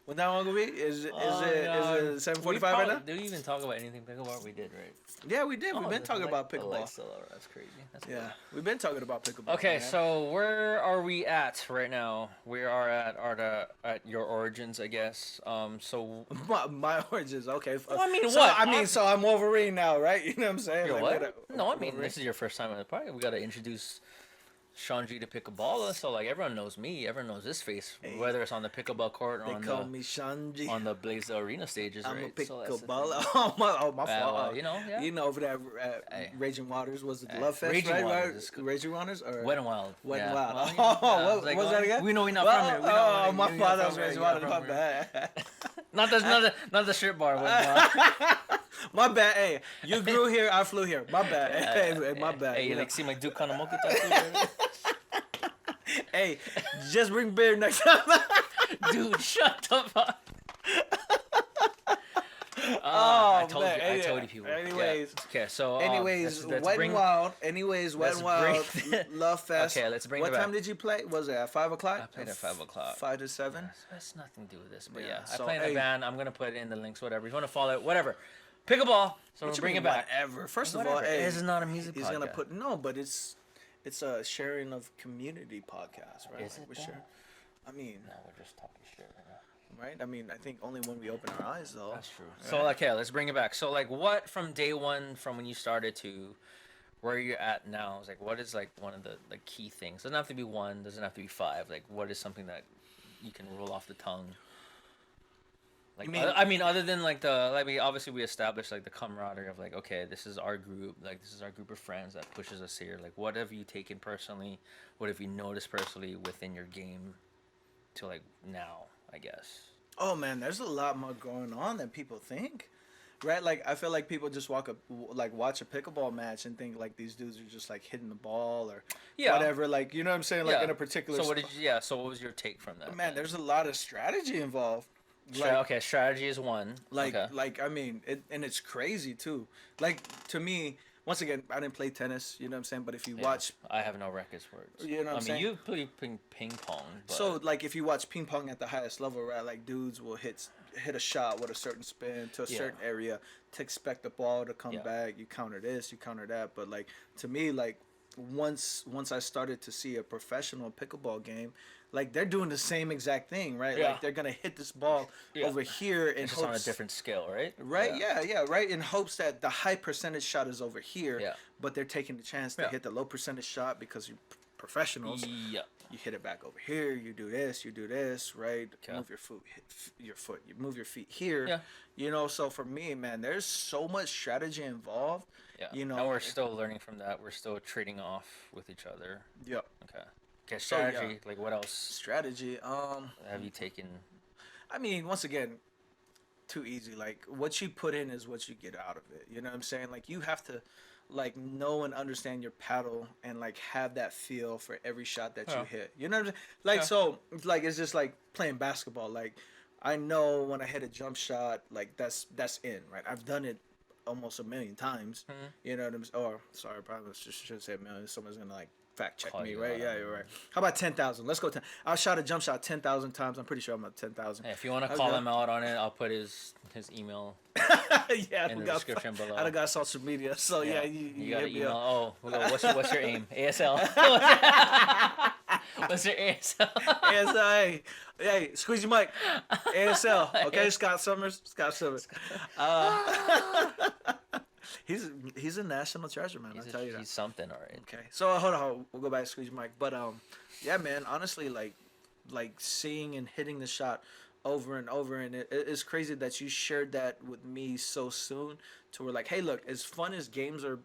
When that one gonna be? Is it God. 7:45 right now? Do we even talk about anything pickleball? We did, right? Yeah, we did. We've been talking about The pickleball. light's still out. That's crazy. That's Yeah, cool. we've been talking about pickleball. Okay, man. so where are we at right now? We are at your origins, I guess. So my origins. Okay. I mean, so, what? I mean, so I'm Wolverine now, right? You know what I'm saying? you're Like, what? No, I mean this is your first time on the party. We gotta introduce Shaun G to Pickleball, so like everyone knows me, everyone knows this face, whether it's on the pickleball court or They on call the me Shanji. on the Blaze Arena stages, I'm right? a So that's the thing. pickleballer. Oh my fault. you know, yeah. You know, over there at Hey. Raging Waters was it Hey, Love Fest, Raging right? Waters Right? is cool. Raging Waters or Wet and Wild. Wet yeah. and Wild. Well, What like, was that again? We know we're not Well, from here. We know oh, my we're fault. not That was from here. Raging You're Waters. from My here. bad. Not the strip bar. Wet and Wild. My bad. Hey, you grew here. I flew here. My bad. Hey, my bad. Hey, you you know. like see my Duke Kanamoku tattoo? Baby? Hey, just bring beer next time. Dude, shut the fuck. Oh, I told man. you. I told you people. Anyways. Yeah. Okay, so Anyways, let's Wet and Wild. Anyways, Wet and Wild. Love Fest. Okay, let's bring What it back. time did you play? Was it at 5 o'clock? I played at 5 o'clock. 5 to 7. That's nothing to do with this, but Yeah, yeah. so, I play in hey. the band. I'm gonna put it in the links, whatever. If you want to follow it, whatever. Pickleball. So we'll bring it back. Whatever. First of Whatever. all, hey, This is not a music he's podcast. gonna put no, but it's a sharing of community podcast, right? Is it we though? share. I mean, No, we're just talking shit right now. right? I mean, I think only when we open our eyes, though. That's true. So like, okay, let's bring it back. So like, what from day one, from when you started to where you're at now, is like, what is like one of the like key things? Doesn't have to be one. Doesn't have to be five. Like, what is something that you can roll off the tongue? Like, I mean, other than like obviously we established like the camaraderie of like, okay, this is our group, like this is our group of friends that pushes us here. Like, what have you taken personally? What have you noticed personally within your game to like now, I guess? Oh man, there's a lot more going on than people think, right? Like I feel like people just watch a pickleball match and think like these dudes are just like hitting the ball or whatever. Like you know what I'm saying? Like Yeah. in a particular. So what did you? Yeah. So what was your take from that? Man, there's a lot of strategy involved. Okay, strategy is one. Like, okay. like I mean, and it's crazy too. Like to me, once again, I didn't play tennis. You know what I'm saying? But if you watch, I have no records for it. You know what I'm I mean, saying? you play ping pong. But so like if you watch ping pong at the highest level, right? Like dudes will hit a shot with a certain spin to a certain area to expect the ball to come back. You counter this, you counter that. But like to me, like once I started to see a professional pickleball game, like they're doing the same exact thing, right? Yeah. Like they're gonna hit this ball over here in it's hopes just on a different scale, right? Right, yeah, right. In hopes that the high percentage shot is over here, but they're taking the chance to hit the low percentage shot because you're professionals. Yeah. You hit it back over here. You do this, right? Okay. Move your foot. You move your feet here. Yeah. You know, so for me, man, there's so much strategy involved. Yeah. You know, and we're still learning from that. We're still trading off with each other. Yep. Okay. Okay. Strategy. So, like what else strategy. have you taken? I mean, once again, too easy. Like what you put in is what you get out of it. You know what I'm saying? Like you have to like know and understand your paddle and like have that feel for every shot that you hit. You know what I'm saying? Like so like it's just like playing basketball. Like I know when I hit a jump shot, like that's in, right? I've done it almost a million times. You know what I'm saying? Or sorry, probably should say a million. Someone's gonna like fact check me, right? Yeah, you're right. How about 10,000? Let's go 10. I shot a jump shot 10,000 times. I'm pretty sure I'm at 10,000. Hey, if you want to call him out on it, I'll put his email Yeah, in the description below. I done got social media, so yeah, you got hit an me email. up. Oh, what's your aim? ASL. What's your ASL? ASL, hey, squeeze your mic. ASL, okay, Scott Summers. He's a national treasure, man. I'll tell you that. He's something, all right. Okay, so hold on, we'll go back to squeeze your mic. But yeah, man, honestly, like seeing and hitting the shot over and over, and it's crazy that you shared that with me so soon. To where like, hey, look, as fun as games are,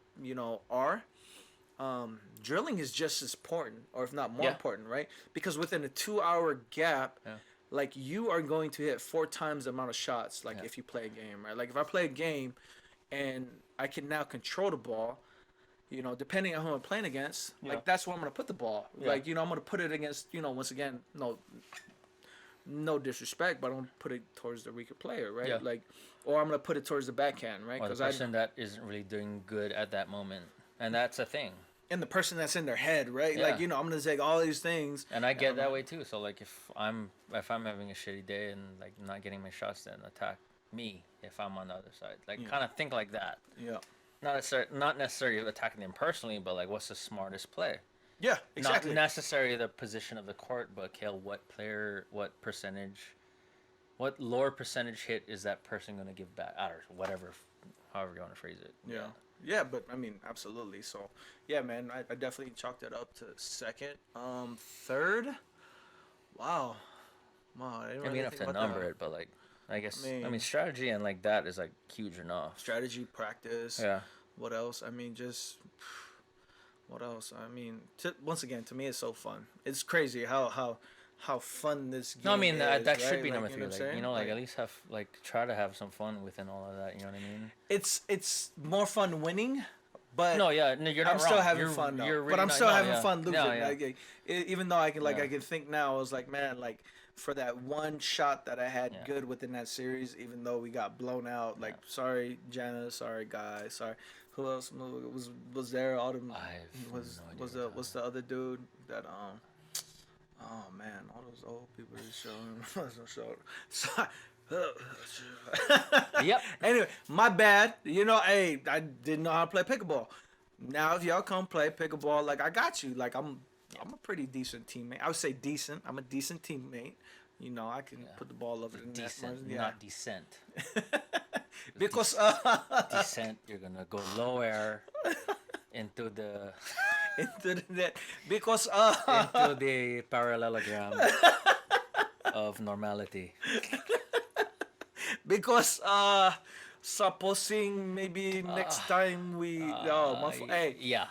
drilling is just as important, or if not more important, right? Because within a 2-hour gap, like you are going to hit 4 times the amount of shots, like if you play a game, right? Like if I play a game and I can now control the ball, depending on who I'm playing against, like that's where I'm gonna put the ball. Like, I'm gonna put it against, once again, no disrespect, but I'm gonna put it towards the weaker player, right? Yeah. Like, or I'm gonna put it towards the backhand, right? Or the person that isn't really doing good at that moment, and that's a thing. and the person that's in their head, right? Yeah. Like, you know, I'm gonna take all these things. And I get that way too. So like if I'm having a shitty day and like not getting my shots, then attack me if I'm on the other side. Like kind of think like that. Yeah. Not necessarily attacking them personally, but like what's the smartest play? Yeah, exactly. Not necessarily the position of the court, but Kale, what player, what percentage, what lower percentage hit is that person going to give back? I don't know, whatever, however you want to phrase it. Yeah. Yeah, but I mean, absolutely. So, yeah, man, I definitely chalked it up to second. Third, wow, I didn't I mean, really you have think to about number that. it, but like, I guess, I mean- strategy and like that is like huge enough. Strategy, practice. Yeah. What else? I mean, just what else? I mean, once again, to me, it's so fun. It's crazy how fun this game No, I mean is, that should right? be Like, number you three. know what I'm Like saying? like at least have like try to have some fun within all of that. You know what I mean? It's more fun winning, but No, yeah, no, you're not I'm wrong. still having you're, fun though. You're But really I'm not- still no, having yeah. fun losing. No, yeah. Like, even though I can Yeah. I can think now, I was like, man, like for that one shot that I had Yeah. good within that series, even though we got blown out. Like, sorry, Jana, sorry, guys, sorry. Who else was there? All them I have was no idea was what the what's the other dude that oh man, all those old people just showing. Yep. Anyway, my bad. You know, hey, I didn't know how to play pickleball. Now, if y'all come play pickleball, like I got you. Like I'm a pretty decent teammate. I would say decent. I'm a decent teammate. You know, I can put the ball over the net. Decent, Yeah. not descent. Because Descent, you're gonna go lower into the into the net. Because into the parallelogram of normality. because supposing maybe next time we hey, Yeah.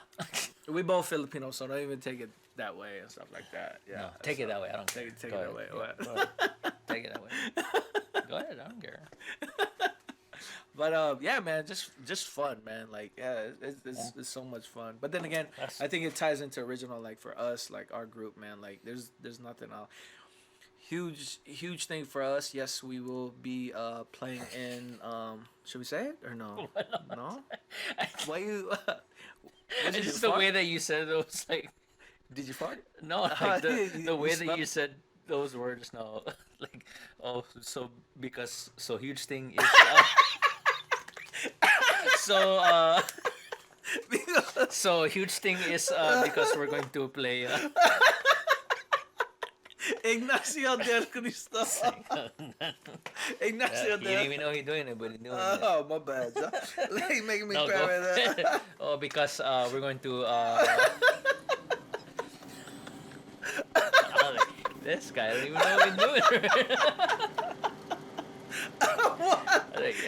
we both Filipino, so don't even take it that way and stuff like that. Yeah. No, take it that way. I don't care. Take Go it ahead. that way. Yeah, What? go ahead. Take it that way. Go ahead. I don't care. But yeah, man, just fun, man. Like, yeah, it's so much fun. But then again, That's- I think it ties into original. Like for us, like our group, man. Like there's nothing else. Huge thing for us. Yes, we will be playing in. Should we say it or no? No. Why you? It's just the way that you said it was like, Did you fart? no, like the You way that smelled- you said those words now, like, oh, so because so huge thing is. So so huge thing is because we're going to play. Ignacio del Cristo. Ignacio He didn't del. even know he's doing it, but he's doing it. Oh, my bad. He's making me No, cry go. right now. Oh, because we're going to. This guy doesn't even know what he's doing.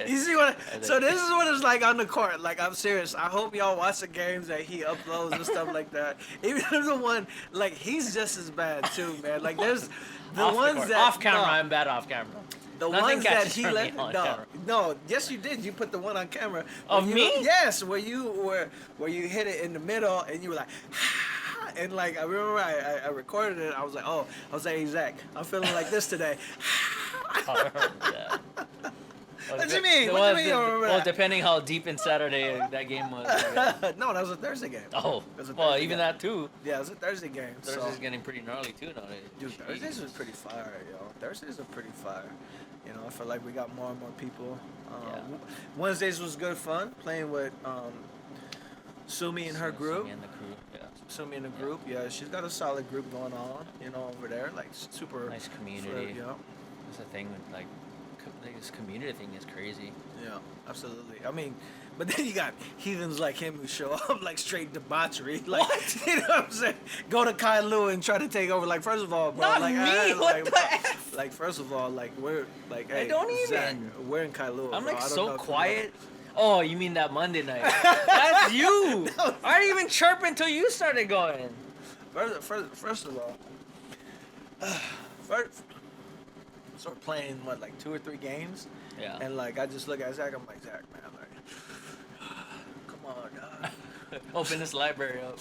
You see what? I So think- this is what it's like on the court. Like I'm serious. I hope y'all watch the games that he uploads and stuff like that. Even if the one like he's just as bad too, man. Like there's the Off ones court. that Off camera, no, I'm bad off camera. the nothing ones that catches he from let me on no camera. no yes you did. You put the one on camera. Of Where me? Yes, where you hit it in the middle and you were like. And like I remember I recorded it. I was like, hey Zach, I'm feeling like this today. Yeah. What do you mean? What do you mean you don't remember Well, that? depending how deep in Saturday that game was. I guess. No, that was a Thursday game. Oh, It was a well, Thursday even game. that too. Yeah, it was a Thursday game. Thursday's So. getting pretty gnarly too nowadays. Dude, Thursdays was pretty fire, yo. Thursdays are pretty fire. You know, I feel like we got more and more people. Yeah. Wednesdays was good fun playing with Sumi and her group. Sumi and the crew. Yeah. Sumi and the group, yeah, she's got a solid group going on. You know, over there, like super Nice community. Yeah, That's the thing with like this community thing is crazy. yeah, absolutely. I mean, but then you got heathens like him who show up like straight debauchery. Like, you know what I'm saying? Go to Kai Lu and try to take over. Like, first of all, bro, Not like, me, what the F? Like, first of all, like we're like, hey, don't Zach, even. we're in Kai Lu. I'm bro. like I don't know so if you quiet. Oh, you mean that Monday night? That's you. No. I didn't even chirp until you started going. know. First of all, first, so we're playing what like 2 or 3 games, Yeah. and like I just look at Zach. I'm like, Zach, man, like, come on. Open this library up.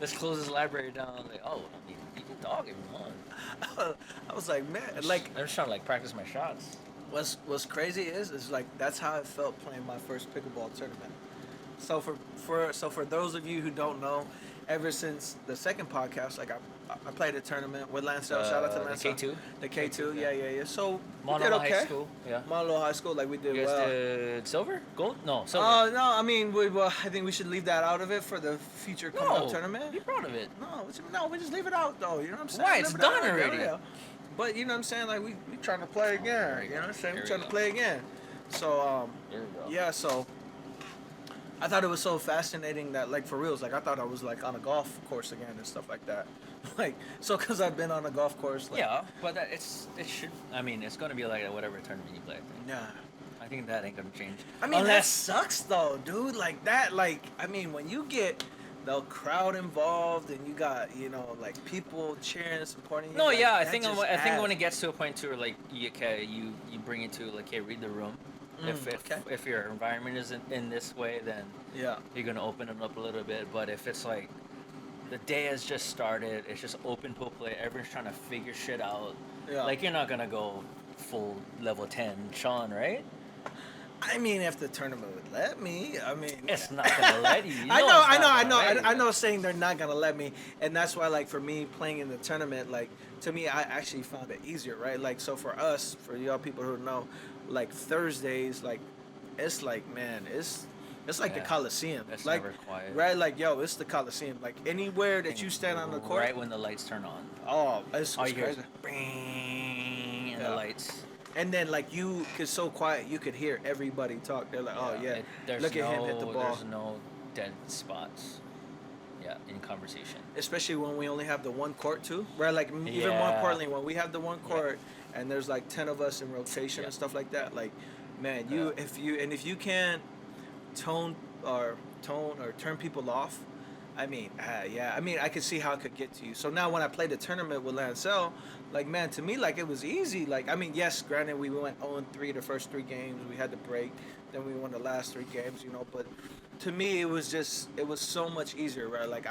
Let's close this library down. Like, oh, I mean, you can talk if you want. I was like, man, like I'm just trying to like practice my shots. what's crazy is like that's how I felt playing my first pickleball tournament. So for those of you who don't know, ever since the second podcast, like I played a tournament with Lancel. Shout out to Lancel. The K2. The K2, yeah. So we Mono did okay. High School. Yeah. Mono High School, like we did You guys well. did silver, gold? No, silver. No, I mean, well, I think we should leave that out of it for the future coming up tournament. Be proud of it. No, we just leave it out though. You know what I'm saying? Why? It's done already. Yeah. But you know what I'm saying? Like we trying to play again. You know what I'm saying? We trying to play again. So There we go. yeah. So I thought it was so fascinating that like for reals, like I thought I was like on a golf course again and stuff like that. Like so, cause I've been on a golf course. Like, Yeah, but it should. I mean, it's gonna be like whatever tournament you play. I think. Nah. I think that ain't gonna change. I mean, that sucks though, dude. Like that, like I mean, when you get the crowd involved and you got like people cheering and supporting you. No, like, yeah, I that think just when adds. it gets to a point to where like you bring it to like, hey, read the room. If your environment isn't in this way, then Yeah. you're gonna open it up a little bit. But if it's like the day has just started, it's just open pool play, everyone's trying to figure shit out. Yeah. Like you're not gonna go full level 10 Shaun, right? I mean, if the tournament would let me, I mean, It's not gonna let you. I know. Saying they're not gonna let me, and that's why, like, for me playing in the tournament, like, to me, I actually found it easier, right? Like, so for us, for y'all people who know, like Thursdays, like, it's like, man, it's like the Coliseum, It's like, never quiet. right? Like, yo, it's the Coliseum. Like anywhere that you stand on the court, right when the lights turn on. oh, it's All you hear is crazy. bing, and Yeah. the lights. And then like cause so quiet, you could hear everybody talk. They're like, oh yeah, There's look at him hit the ball. There's no dead spots. Yeah, in conversation. Especially when we only have the one court too, right? Like even more Yeah. importantly, when we have the one court and there's like 10 of us in rotation and stuff like that, like, man, if you can't tone or turn people off, I mean, I mean, I could see how it could get to you. So now when I played the tournament with Lancel, like, man, to me, like, it was easy. Like, I mean, yes, granted, we went 0-3 the first 3 games. We had to break. Then we won the last 3 games, but to me, it was so much easier, right? Like,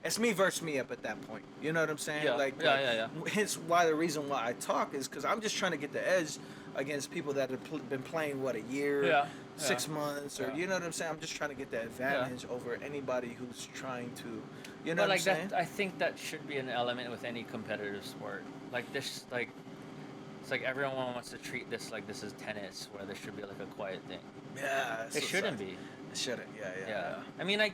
it's me versus me up at that point. You know what I'm saying? Yeah. Like, Yeah. hence the reason why I talk is because I'm just trying to get the edge against people that have been playing, what, a year, 6 months, or, you know what I'm saying? I'm just trying to get the advantage over anybody who's trying to, you know But what I'm saying? I think that should be an element with any competitive sport. Like this, like it's like everyone wants to treat this like this is tennis, where there should be like a quiet thing. Yeah. It shouldn't be. It shouldn't, yeah. I mean, I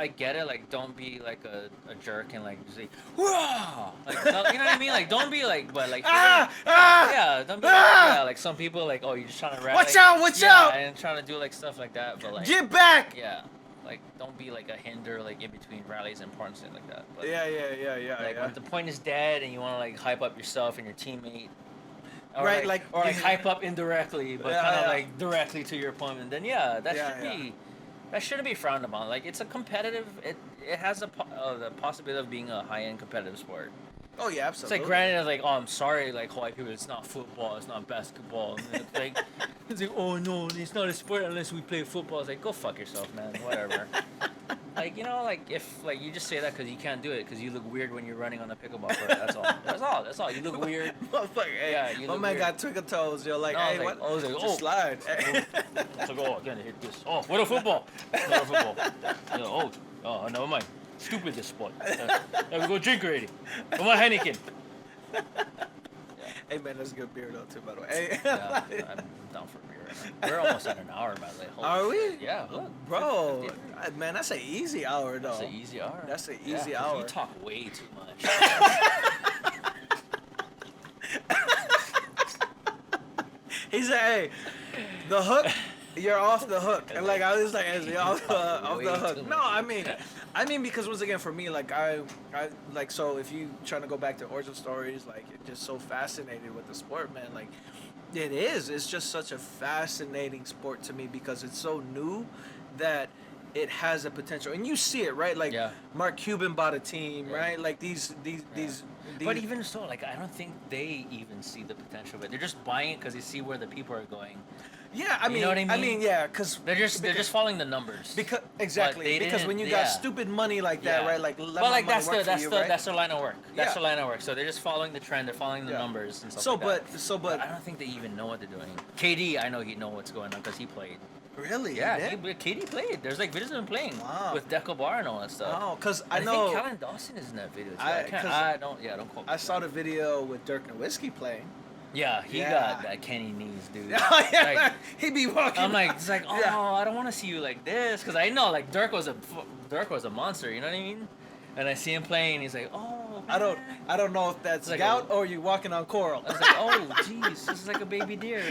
get it. Like, don't be like a jerk and like say, "Whoa!" Like, you know what I mean? Like, don't be like, but like, yeah, don't be like, like some people like, oh, you're just trying to rap. Watch out! And trying to do like stuff like that, but like, Get back! yeah, like don't be like a hinder like in between rallies and important stuff like that. But, Yeah. Like when the point is dead and you want to like hype up yourself and your teammate. Or Right, like hype up indirectly, but kind of like directly to your opponent. Then that shouldn't be frowned upon. Like it's a competitive. It has the possibility of being a high-end competitive sport. Oh yeah, It's absolutely. like granted, like, oh, I'm sorry, like Hawaii people, it's not football, it's not basketball. And it's like, oh no, it's not a sport unless we play football. It's like, go fuck yourself, man. Whatever. Like, like if like you just say that because you can't do it because you look weird when you're running on a pickleball court. That's all. You look weird. Motherfucker, hey, Yeah, you my look man weird. got twinkle toes. You're like, No, hey, I what? was like, Just oh. slide. It's like, oh, again, hit this. Oh, what a football. Oh, never mind. Stupid this sport. We go drink already. Come on, Heineken. Hey man, that's good beer though too, by the way. Hey. Yeah, I'm down for beer right now. We're almost at an hour, by the way. Holy Are we? shit. Yeah, look. Bro, 50. man, that's an easy hour though. That's an easy hour. That's an Yeah, easy 'cause hour. You talk way too much. He said, "Hey, the hook, you're off the hook." And like I was like, "You're off the way hook." too No, much. I mean because once again for me, like I like so if you trying to go back to origin stories, like it's just so fascinated with the sport, man. Like it is. It's just such a fascinating sport to me because it's so new that it has a potential, and you see it, right? Like Mark Cuban bought a team, right? Like these. But even so, like I don't think they even see the potential of it. They're just buying it because they see where the people are going. Yeah, I mean, you know what I mean? I mean, yeah, because they're just following the numbers. Because exactly, because when you got stupid money like that, right? Like, but like that's right? their line of work. That's their line of work. So they're just following the trend. They're following the numbers and stuff. But I don't think they even know what they're doing. KD, I know he know what's going on because he played. Really? Yeah, He did? Katie played. There's like videos of him playing Wow. with Deco Bar and all that stuff. Oh, because I I know think Callan Dawson is in that video too. I- I can't. 'cause I don't. Yeah, don't quote me. I saw the video with Dirk Nowitzki playing. Yeah, he Yeah. got that Kenny knees, dude. Oh, yeah. Like, He'd be walking. I'm like, it's like, oh, Yeah. I don't want to see you like this, because I know like Dirk was a monster. You know what I mean? And I see him playing. He's like, oh. I don't man. I don't know if that's It's like gout or you walking on coral. I was like, oh, jeez, this is like a baby deer.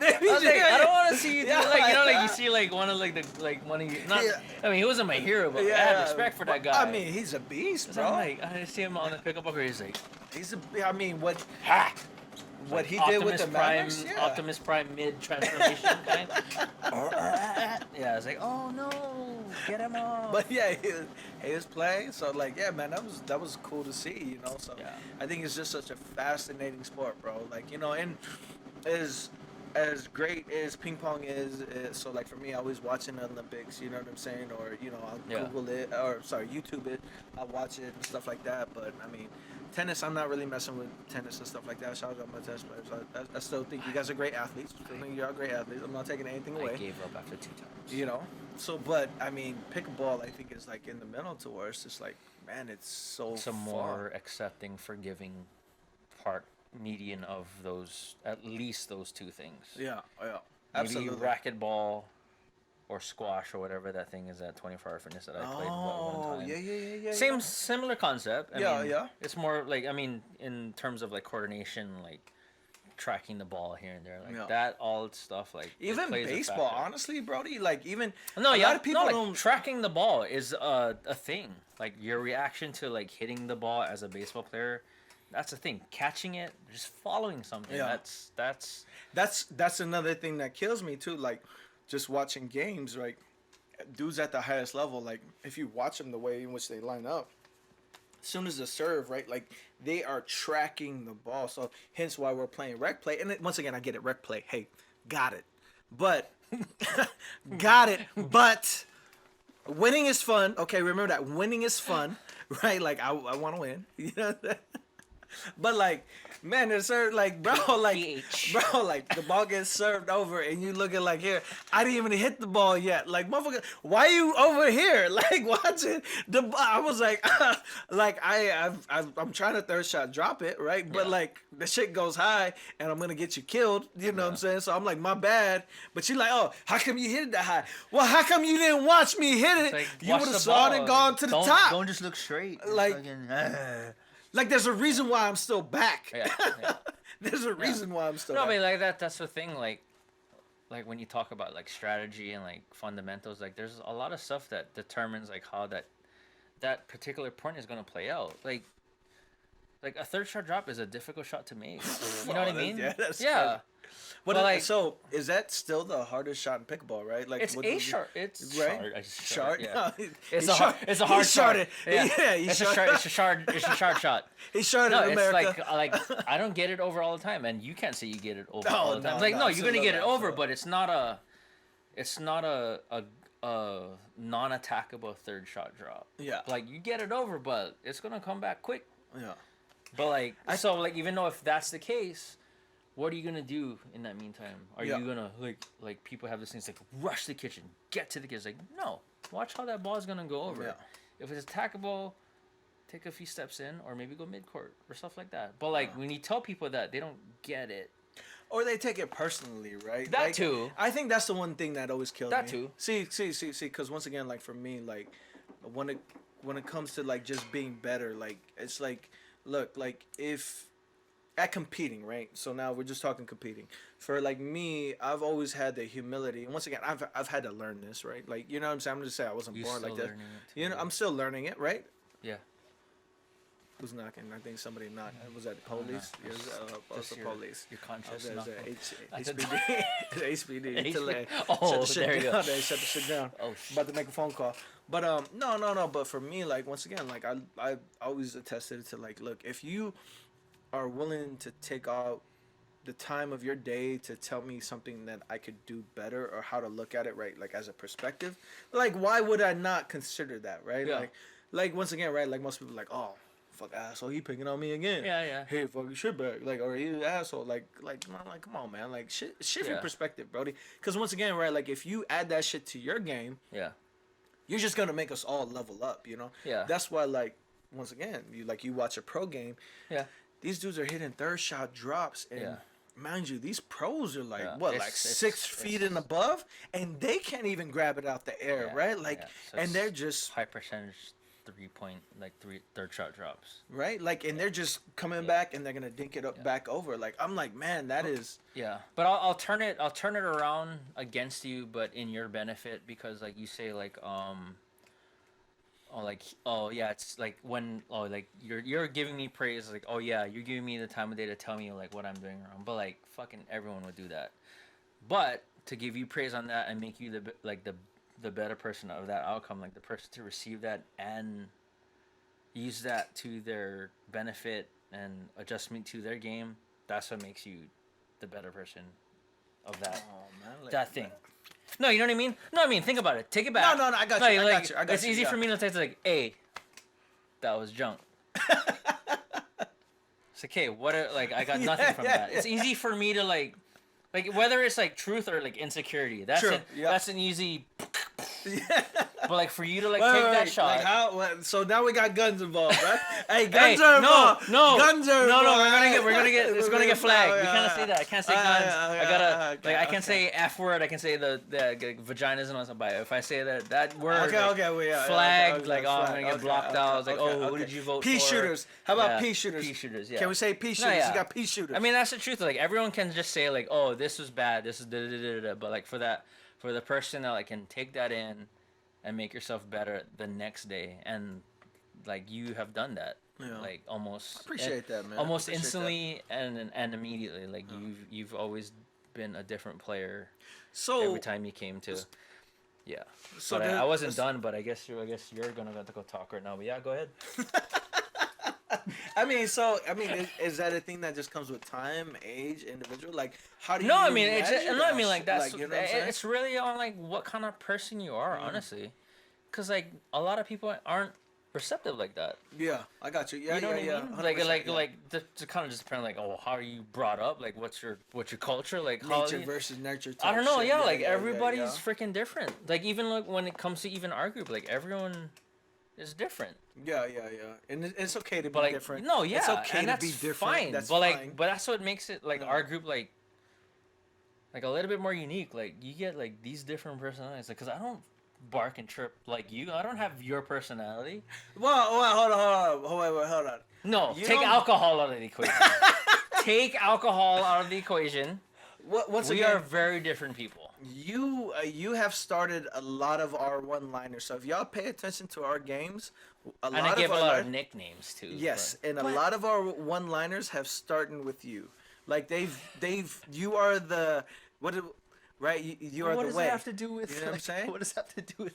Maybe I was like, I don't want to see you do Yeah, like, you know, like yeah. you see like one of like the like one of you. Not, Yeah. I mean, he wasn't my hero, but I had respect for that guy. I mean, he's a beast, 'Cause bro. I'm like, I see him on the pickleball court. He's like, He's a. I mean, what he did with the Prime, Mavericks, yeah. Optimus Prime mid transformation kind. Yeah, I was like, oh no, get him off. But yeah, he was playing. So like, yeah, man, that was cool to see. You know, so Yeah. I think it's just such a fascinating sport, bro. Like, you know, and as great as ping pong is, so like for me, I always watching the Olympics. You know what I'm saying? Or you know, I'll Yeah. Google it, or sorry, YouTube it. I'll watch it and stuff like that. But I mean, tennis, I'm not really messing with tennis and stuff like that. Shout out to my tennis players. I still think you guys are great athletes. I think you're all great athletes. I'm not taking anything I away. gave up after 2 times. You know. So, but I mean, pickleball, I think is like in the middle to where it's just like, man, it's so It's a far. more accepting, forgiving part median of those, at least those 2 things. Yeah, yeah, Maybe absolutely. racquetball or squash or whatever that thing is at 24 Hour Fitness that I played one time. Yeah. Similar concept. I mean, Yeah. It's more like, I mean, in terms of like coordination, like tracking the ball here and there, like Yeah. that all stuff. Like it Even plays a baseball, factor. honestly, Brody. Like even No, a yeah, lot of people no, like, don't. tracking the ball is a thing. Like your reaction to like hitting the ball as a baseball player, that's a thing. Catching it, just following something. Yeah. That's another thing that kills me too. Like just watching games, like dudes at the highest level. Like if you watch them the way in which they line up, as soon as the serve, right, like they are tracking the ball. So hence why we're playing rec play. And once again, I get it, rec play. Hey, got it, but got it, but. Winning is fun. Okay, remember that. Winning is fun, right? Like I want to win. You know. But like, man, it's served like, bro, like, the ball gets served over, and you looking like, here, I didn't even hit the ball yet. Like, motherfucker, why you over here? Like, watching the. I was like, like I'm trying to third shot drop it, right? But Yeah. like the shit goes high, and I'm gonna get you killed. You know what I'm saying? So I'm like, my bad. But she like, oh, how come you hit it that high? Well, how come you didn't watch me hit it? Like, You watch would the have saw it ball. and gone to the Don't- top. Don't just look straight. Just Like- fucking, Like, there's a reason why I'm still back. yeah. There's a reason why I'm still No, back. but like that's the thing. Like when you talk about like strategy and like fundamentals, like there's a lot of stuff that determines like how that particular point is gonna play out. Like a third shot drop is a difficult shot to make. You know what I mean? Yeah, that's yeah. crazy. But Well, like- so is that still the hardest shot in pickleball, right? Like It's what a was it? short. It's Right? short. I just Short? Yeah. It's It's a hard shot. shorted. Yeah, he it's short. a short. It's a short shot. He shorted No, in it's America. like I don't get it over all the time, and you can't say you get it over No, all the time. no, Like no, no, you're gonna get it absolutely, over, absolutely. but it's not a non-attackable third shot drop. Yeah. Like you get it over, but it's gonna come back quick. Yeah. But like so like even though if that's the case, what are you gonna do in that meantime? Are Yeah. you gonna like people have this thing, it's like rush the kitchen, get to the kitchen? Like no, watch how that ball is gonna go over. Yeah. If it's attackable, take a few steps in, or maybe go mid court or stuff like that. But like when you tell people that, they don't get it. Or they take it personally, right? That Like, too. I think that's the one thing that always kills That me. too. See, because once again, like for me, like when it comes to like just being better, like it's like, look, like if at competing, right? So now we're just talking competing. For like me, I've always had the humility, and once again, I've had to learn this, right? Like you know what I'm saying? I'm just saying I wasn't You born still like that. learning it too. You know, I'm still learning it, right? Yeah. Who's knocking? I think somebody knocked. Was that the police? no. Yeah, it was the Just police. Your conscious There's knocking. HPD. HPD. HPD. Shut Oh, the shit there you go. down. They shut the shit down. Oh, About to make a phone call. But no. But for me, like once again, like I always attested to like, look, if you are willing to take out the time of your day to tell me something that I could do better or how to look at it, right? Like as a perspective, like why would I not consider that, right? Yeah. Like once again, right? Like most people, are like, oh, fuck asshole, he picking on me again. Yeah, yeah. Hey, fucking shitbag, like, or he an asshole, like, I'm like, come on, man, like, shift your Yeah. perspective, Brody. Because once again, right, like, if you add that shit to your game, Yeah. you're just gonna make us all level up, you know. Yeah. That's why, like, once again, you watch a pro game. Yeah. These dudes are hitting third shot drops, and Yeah. mind you, these pros are like Yeah. what, It's- like it's- 6 feet it's- and above, and they can't even grab it out the air, Yeah, right? Like, yeah. So and it's they're just high percentage 3-point, like third shot drops. right, like, and they're just coming Yeah. back, and they're gonna dink it up back over. Like, I'm like, man, that is Yeah, but I'll turn it around against you, but in your benefit, because like you say like oh yeah, it's like when like you're giving me praise, like, oh yeah, you're giving me the time of day to tell me like what I'm doing wrong, but like fucking everyone would do that. But to give you praise on that and make you the better person of that outcome, like the person to receive that and use that to their benefit and adjustment to their game, that's what makes you the better person of that man, like, that thing. No, you know what I mean? No, I mean, think about it. Take it back. No, I got you. like, I got you. It's easy for me to say, like, hey, that was junk. It's like, hey, like, I got nothing from that. It's easy for me to, like, whether it's, like, truth or, like, insecurity. That's True, that's an easy... Yeah. But, like, for you to, like, take that shot... Like how? So now we got guns involved, right? Hey, Hey, guns are involved. no, Guns are no, involved. we're gonna get, it's gonna get flagged. We can't say that. I can't say guns. I gotta, okay, I can't say F word. I can say the vaginas and all that. But if I say that word, flagged, like, oh, I'm gonna get blocked out. I was like, who did you vote Pea for? shooters. How about Yeah, pea shooters? Pea shooters, yeah. Can we say pea shooters? yeah. You got pea shooters. I mean, that's the truth. Like, everyone can just say, like, oh, this was bad. This is da-da-da-da-da. But, like, for the person that, like, can take that in and make yourself better the next day, and, like, you have done that. Yeah. Like, almost... Appreciate that, man. Almost Appreciate instantly and immediately. Like, you've always been a different player So every time you came to... Yeah. So But there- I wasn't done, but I guess you're gonna have to go talk right now. But yeah, go ahead. I mean, is that a thing that just comes with time, age, individual? Like, how do you? No, I mean, it's manage no, I that mean, like, shit? that's Like, you know what I'm saying? it's really on, like, what kind of person you are, honestly. Because, like, a lot of people aren't receptive like that. Yeah, I got you. Yeah, You know yeah, what I mean? 100%, yeah. Like to kind of just depend, like, oh, how are you brought up? Like, what's your culture? Like, how nature you- versus nurture. I type don't know. shit. Yeah, like, yeah, everybody's yeah. freaking different. Like, even, like, when it comes to even our group, like, everyone is different. Yeah, and it's okay to be But, like, different. no, yeah, it's okay and to that's be different. fine. That's but, fine. like, but that's what makes it, like, our group, like a little bit more unique. Like, you get, like, these different personalities. Like, 'cause I don't bark and chirp like you. I don't have your personality. well, hold on. No, You take don't- alcohol out of the equation. Take alcohol out of the equation. Once We again, are very different people. you have started a lot of our one-liners. So if y'all pay attention to our games, And I give a lot of nicknames too. Yes, but- and a lot of our one-liners have started with you. Like you are the right? You are What the does way. that have to do with? You know what I'm saying? What does that have to do with?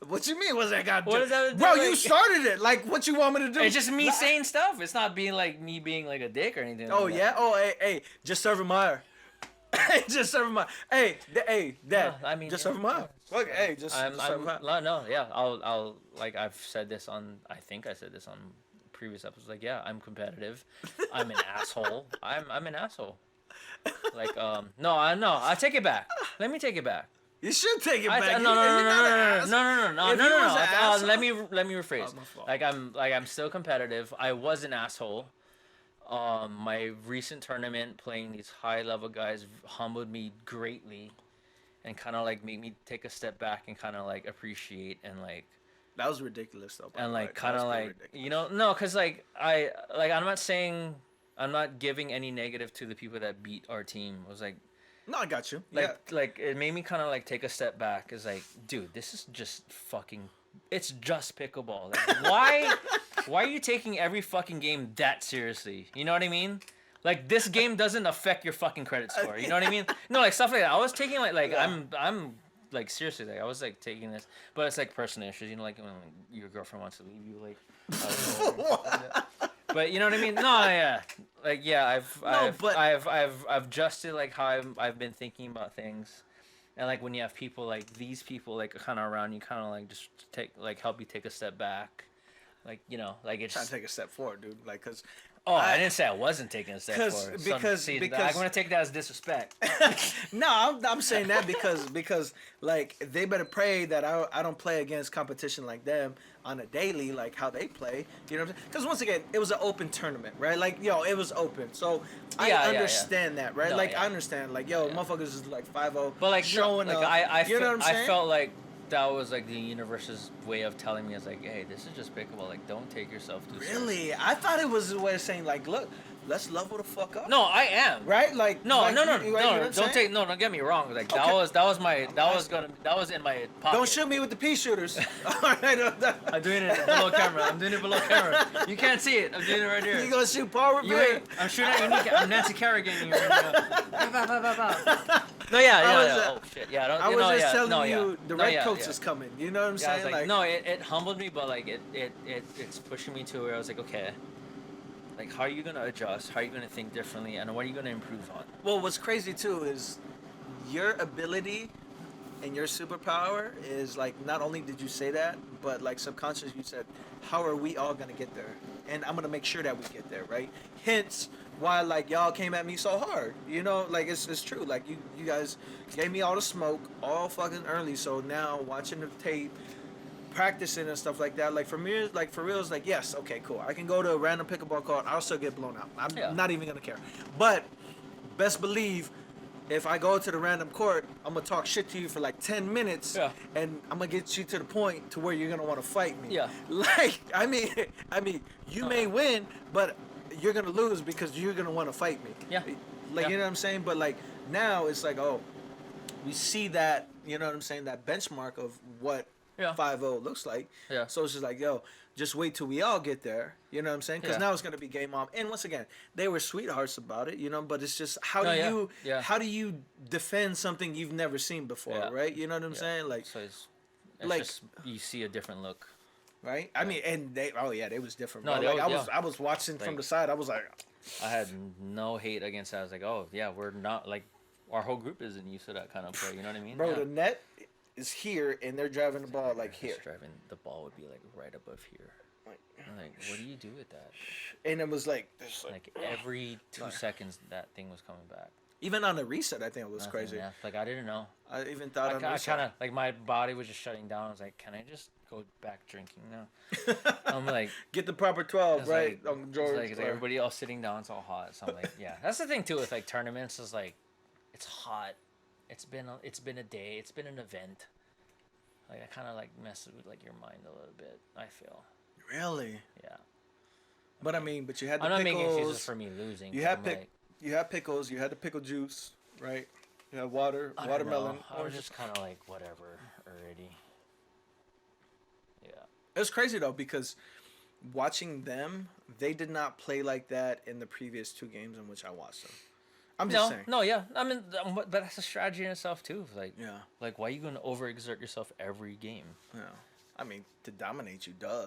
What you mean? What's that got? What does that have to do, Bro, you like- started it. Like, what you want me to do? It's just me saying stuff. It's not being like me being like a dick or anything. Oh like yeah. That. Oh hey, just serve him higher. Just serve him higher. Hey, Dad. No, I mean, just yeah, serve him higher. Look, hey, just serve him higher. No, yeah. I'll like I've said this on. I think I said this on previous episodes. Like, yeah, I'm competitive. I'm an asshole. I'm an asshole. Like, no, I take it back. Let me take it back. You should take it back. No. If he was an asshole- Let me rephrase. Oh, my fault. I'm still competitive. I was an asshole. My recent tournament playing these high level guys humbled me greatly, and kind of like made me take a step back and kind of like appreciate and like. That was ridiculous though. by And the like way. kind That of was pretty like ridiculous. no, cause like I'm not saying I'm not giving any negative to the people that beat our team. It was like. No, I got you. Like it made me kind of like take a step back. It's like, dude, this is just fucking. It's just pickleball. Like, why are you taking every fucking game that seriously? You know what I mean? Like, this game doesn't affect your fucking credit score. You know what I mean? No, like stuff like that. I was taking like Yeah. I'm like seriously, like I was like taking this, but it's like personal issues. You know, like when your girlfriend wants to leave you, like. But you know what I mean? No, yeah, like yeah, I've adjusted like how I've been thinking about things, and like when you have people like these people like kind of around you, kind of like just help you take a step back, Like, you know, like Trying it's. to take a step forward, dude. Like, cause Oh, I didn't say I wasn't taking a step 'cause- forward. because- See, because- I'm gonna take that as disrespect. no, I'm saying that because like they better pray that I don't play against competition like them on a daily, like how they play. You know what I'm saying? Because once again, it was an open tournament, right? Like, yo, it was open, so I Yeah, yeah, understand that, right? No, like yeah. I understand, like, yo, motherfuckers is like 5-0, But like, showing like up. You know what I'm I saying? felt like that was like the universe's way of telling me, it's like, hey, this is just pickleball. Like, don't take yourself too seriously. Really, I thought it was a way of saying like, look, let's level the fuck up. No, I am. Right? Like, No, like, no, no, you- right, you know no, what I'm don't saying? take, no, don't get me wrong. Like Okay. that was in my pocket. Don't shoot me with the pea shooters. All right, I'm doing it below camera. I'm doing it below camera. You can't see it. I'm doing it right here. You gonna shoot Paul You Revere? ain't. I'm shooting at unique. I'm Nancy Kerrigan. You right now. Bow, bow, bow, bow. No, yeah, I was, yeah. Oh shit, yeah. I was no, just yeah, telling no, you yeah. the No, red yeah, coats yeah. is coming. You know what I'm Yeah, I was saying? like, no, it humbled me, but like it's pushing me to where I was like, okay, like how are you gonna adjust? How are you gonna think differently? And what are you gonna improve on? Well, what's crazy too is your ability and your superpower is like, not only did you say that, but like subconscious you said, how are we all gonna get there? And I'm gonna make sure that we get there, right? Hence why like y'all came at me so hard. You know, like it's true. Like you guys gave me all the smoke all fucking early. So now watching the tape, practicing and stuff like that, like for me, like for real, it's like, yes, okay, cool. I can go to a random pickleball court. I'll still get blown out. I'm Yeah. not even gonna care. But best believe, if I go to the random court, I'm gonna talk shit to you for like 10 minutes, Yeah. and I'm gonna get you to the point to where you're gonna want to fight me. Yeah. Like, I mean, you may win, but you're gonna lose because you're gonna want to fight me. Yeah. Like, Yeah. you know what I'm saying? But like now it's like, oh, we see that, you know what I'm saying, that benchmark of what Yeah. 5-0 looks like. Yeah. So it's just like, yo, just wait till we all get there. You know what I'm saying? Because Yeah. now it's gonna be game on. And once again, they were sweethearts about it, you know. But it's just No, yeah. how do you defend something you've never seen before, Yeah. right? You know what I'm Yeah. saying? Like, So it's like- just you see a different look. right? I mean, and they, oh yeah, they was different. No, Bro. they Like, was- I was watching from Like- the side. I was like, I had no hate against that. I was like, oh yeah, we're not like our whole group isn't used to that kind of play. You know what I mean? bro, Yeah. the net is here, and they're driving the ball like here. Just driving the ball would be like right above here. I'm like, what do you do with that? And it was like, there's Like every 2 seconds, that thing was coming back. even on the reset, I think it was Nothing, crazy. yeah. Like I didn't know. I even thought on the I reset. kind of like my body was just shutting down. I was like, can I just go back drinking now? I'm like, Get the proper 12, it's right? like, George. it's like everybody else sitting down, it's all hot. So I'm like, yeah. That's the thing too with like tournaments is like, it's hot. It's been a day. It's been an event. Like I kind of like messes with like your mind a little bit. I feel. Really? Yeah. But I mean, but you had the I'm not pickles. making excuses for me losing. You 'cause had I'm pick. like, You had pickles. You had the pickle juice, right? You had water, I don't watermelon. know. I was orange. just kind of like whatever already. Yeah. It was crazy though because watching them, they did not play like that in the previous 2 games in which I watched them. I'm just saying. No, yeah. I mean, but that's a strategy in itself too. Like, Yeah. like why are you gonna overexert yourself every game? Yeah. I mean, to dominate you, duh.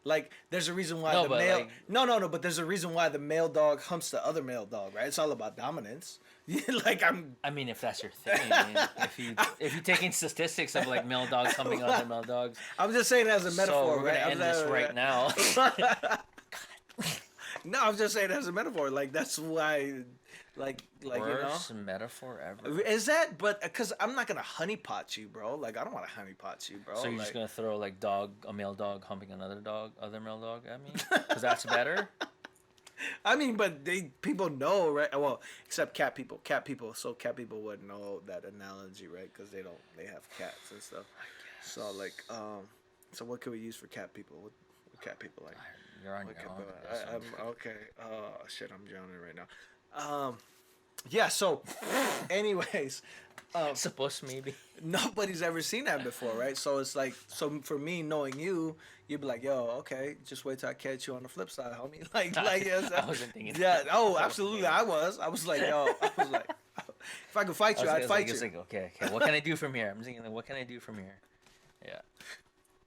Like, there's a reason why No, the but, male. like- No, but there's a reason why the male dog humps the other male dog, right? It's all about dominance. Like, I mean, if that's your thing, I mean, if you taking statistics of like male dogs humping other male dogs, I'm just saying it as a metaphor, so we're right? gonna end this right now. No, I'm just saying it as a metaphor. Like, that's why, like Worst metaphor ever. you know. Is that? But because I'm not gonna honeypot you, bro. Like, I don't want to honeypot you, bro. So you're like, just gonna throw like a male dog humping another male dog at me? Because that's better. I mean, but people know, right? Well, except cat people. So cat people would know that analogy, right? Because they have cats and stuff. So like, so what could we use for cat people? What cat people like? You're on What your cat own. people- I'm okay. Oh shit, I'm drowning right now. Yeah. So, anyways, Supposed to maybe. nobody's ever seen that before, right? So it's like, so for me knowing you, you'd be like, yo, okay, just wait till I catch you on the flip side, homie. Like, yes, I wasn't thinking yeah. that. Oh, absolutely, I was like, yo, I was like, if I could fight you, I'd fight you. Like, okay, what can I do from here? I'm thinking, like, what can I do from here? Yeah,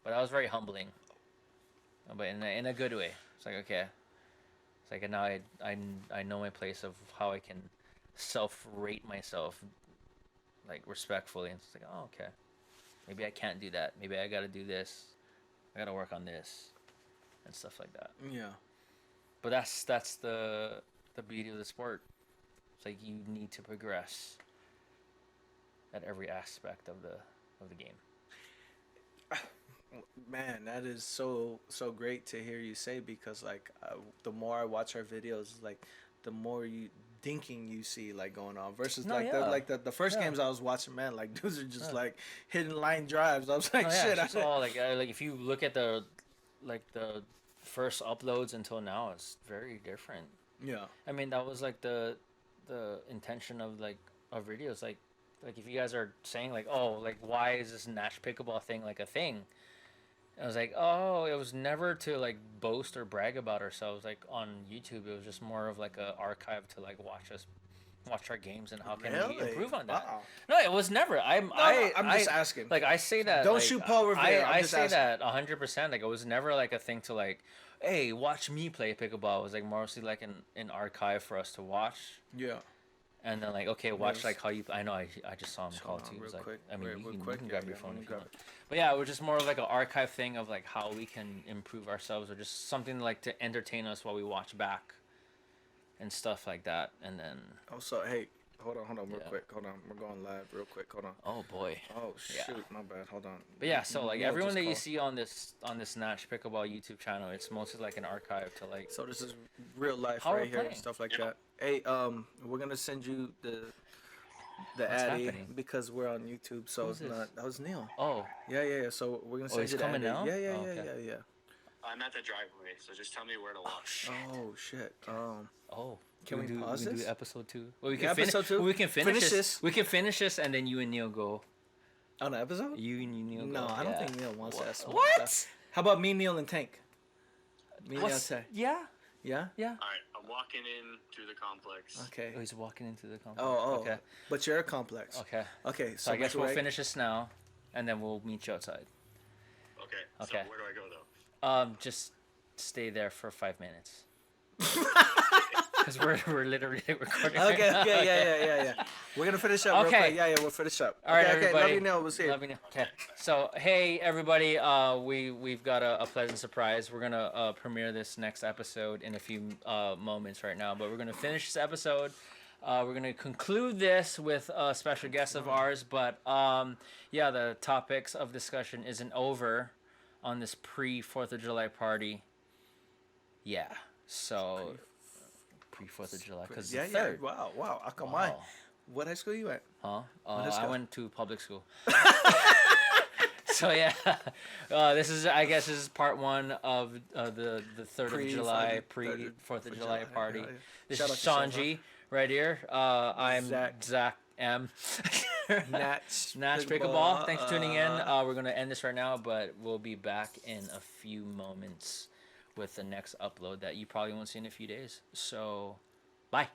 but that was very humbling, but in a good way. It's like, okay, it's like now I know my place of how I can self-rate myself, like respectfully, and it's like, oh, okay, maybe I can't do that. Maybe I got to do this. I got to work on this. and stuff like that. Yeah. But that's the beauty of the sport. It's like you need to progress at every aspect of the game. Man, that is so great to hear you say, because like the more I watch our videos, like the more dinking you see like going on versus No, like yeah. the first Yeah. games I was watching, man, like dudes are just Yeah. like hitting line drives. I was like, Oh, yeah, shit. it's just all like if you look at the first uploads until now, it's very different. Yeah. I mean, that was like the intention of like our videos. Like if you guys are saying like, oh, like why is this Nash Pickleball thing like a thing? I was like, oh, it was never to like boast or brag about ourselves. Like on YouTube, it was just more of like a archive to like watch our games and how can we Really? improve on that. Wow. No, it was never. I'm just asking. Like I say that. Don't like, shoot Paul Revere. I'm I just say asking. that 100%. Like it was never like a thing to like, hey, watch me play pickleball. It was like mostly like an archive for us to watch. Yeah. And then like, okay, watch Yes. like how you. I know I just saw him Hold call on, too. It was real like, quick. I mean, Real you quick, can yeah, grab your yeah, phone let me if you grab want. But yeah, it was just more of like an archive thing of like how we can improve ourselves, or just something like to entertain us while we watch back, and stuff like that. And then Also, hey, hold on, real Yeah. quick. Hold on, we're going live, real quick. Hold on. oh boy. Oh Yeah. shoot, my bad. Hold on. But yeah, so like Neil everyone just that you called. see on this Nash Pickleball YouTube channel, it's mostly like an archive to like. So this is real life How we're right here, playing. stuff like that. Hey, we're gonna send you the What's Addy happening? because we're on YouTube. So Who's it's this? not. That was Neil. Oh, Yeah. So we're gonna send he's you the coming Addy. now? Yeah, Oh, okay. yeah. I'm at the driveway, so just tell me where to walk. Oh shit. oh. Can we pause do this? episode 2? Well, we Yeah, can finish. episode 2. We can finish, Finish this. this. We can finish this, and then you and Neil go. On the episode? You and you Neil. No, go. I don't Yeah. think Neil wants that. smoke What? stuff. How about me, Neil, and Tank? Me and What's- Tank. Yeah. Yeah. Yeah. All right, I'm walking in to the complex. Okay. Oh, he's walking into the complex. Oh. Okay. But you're a complex. Okay. Okay. So I guess make it we'll right. finish this now, and then we'll meet you outside. Okay. Okay. So where do I go though? Just stay there for 5 minutes. Because we're literally recording. Okay. right now. Yeah. We're gonna finish up. Okay. Real quick. Yeah. We'll finish up. All right, okay. everybody. Love you, Neil. We'll see you. Love you, Neil. Okay. So, hey, everybody. We've got a pleasant surprise. We're gonna premiere this next episode in a few moments right now, but we're gonna finish this episode. We're gonna conclude this with a special guest of ours, but yeah, the topics of discussion isn't over on this pre-4th of July party. Yeah. So pre-4th of July because Yeah. the third. Wow. How come Wow. What high school you at? Huh? high I school? went to public school. So yeah, this is part 1 of the 3rd of July, pre-4th of July party. Yeah. This Shout is out to Shaun Shaun, G right here. I'm Zach. Zach M. Natch Pickleball. Thanks for tuning in. We're gonna end this right now, but we'll be back in a few moments with the next upload that you probably won't see in a few days. So, bye.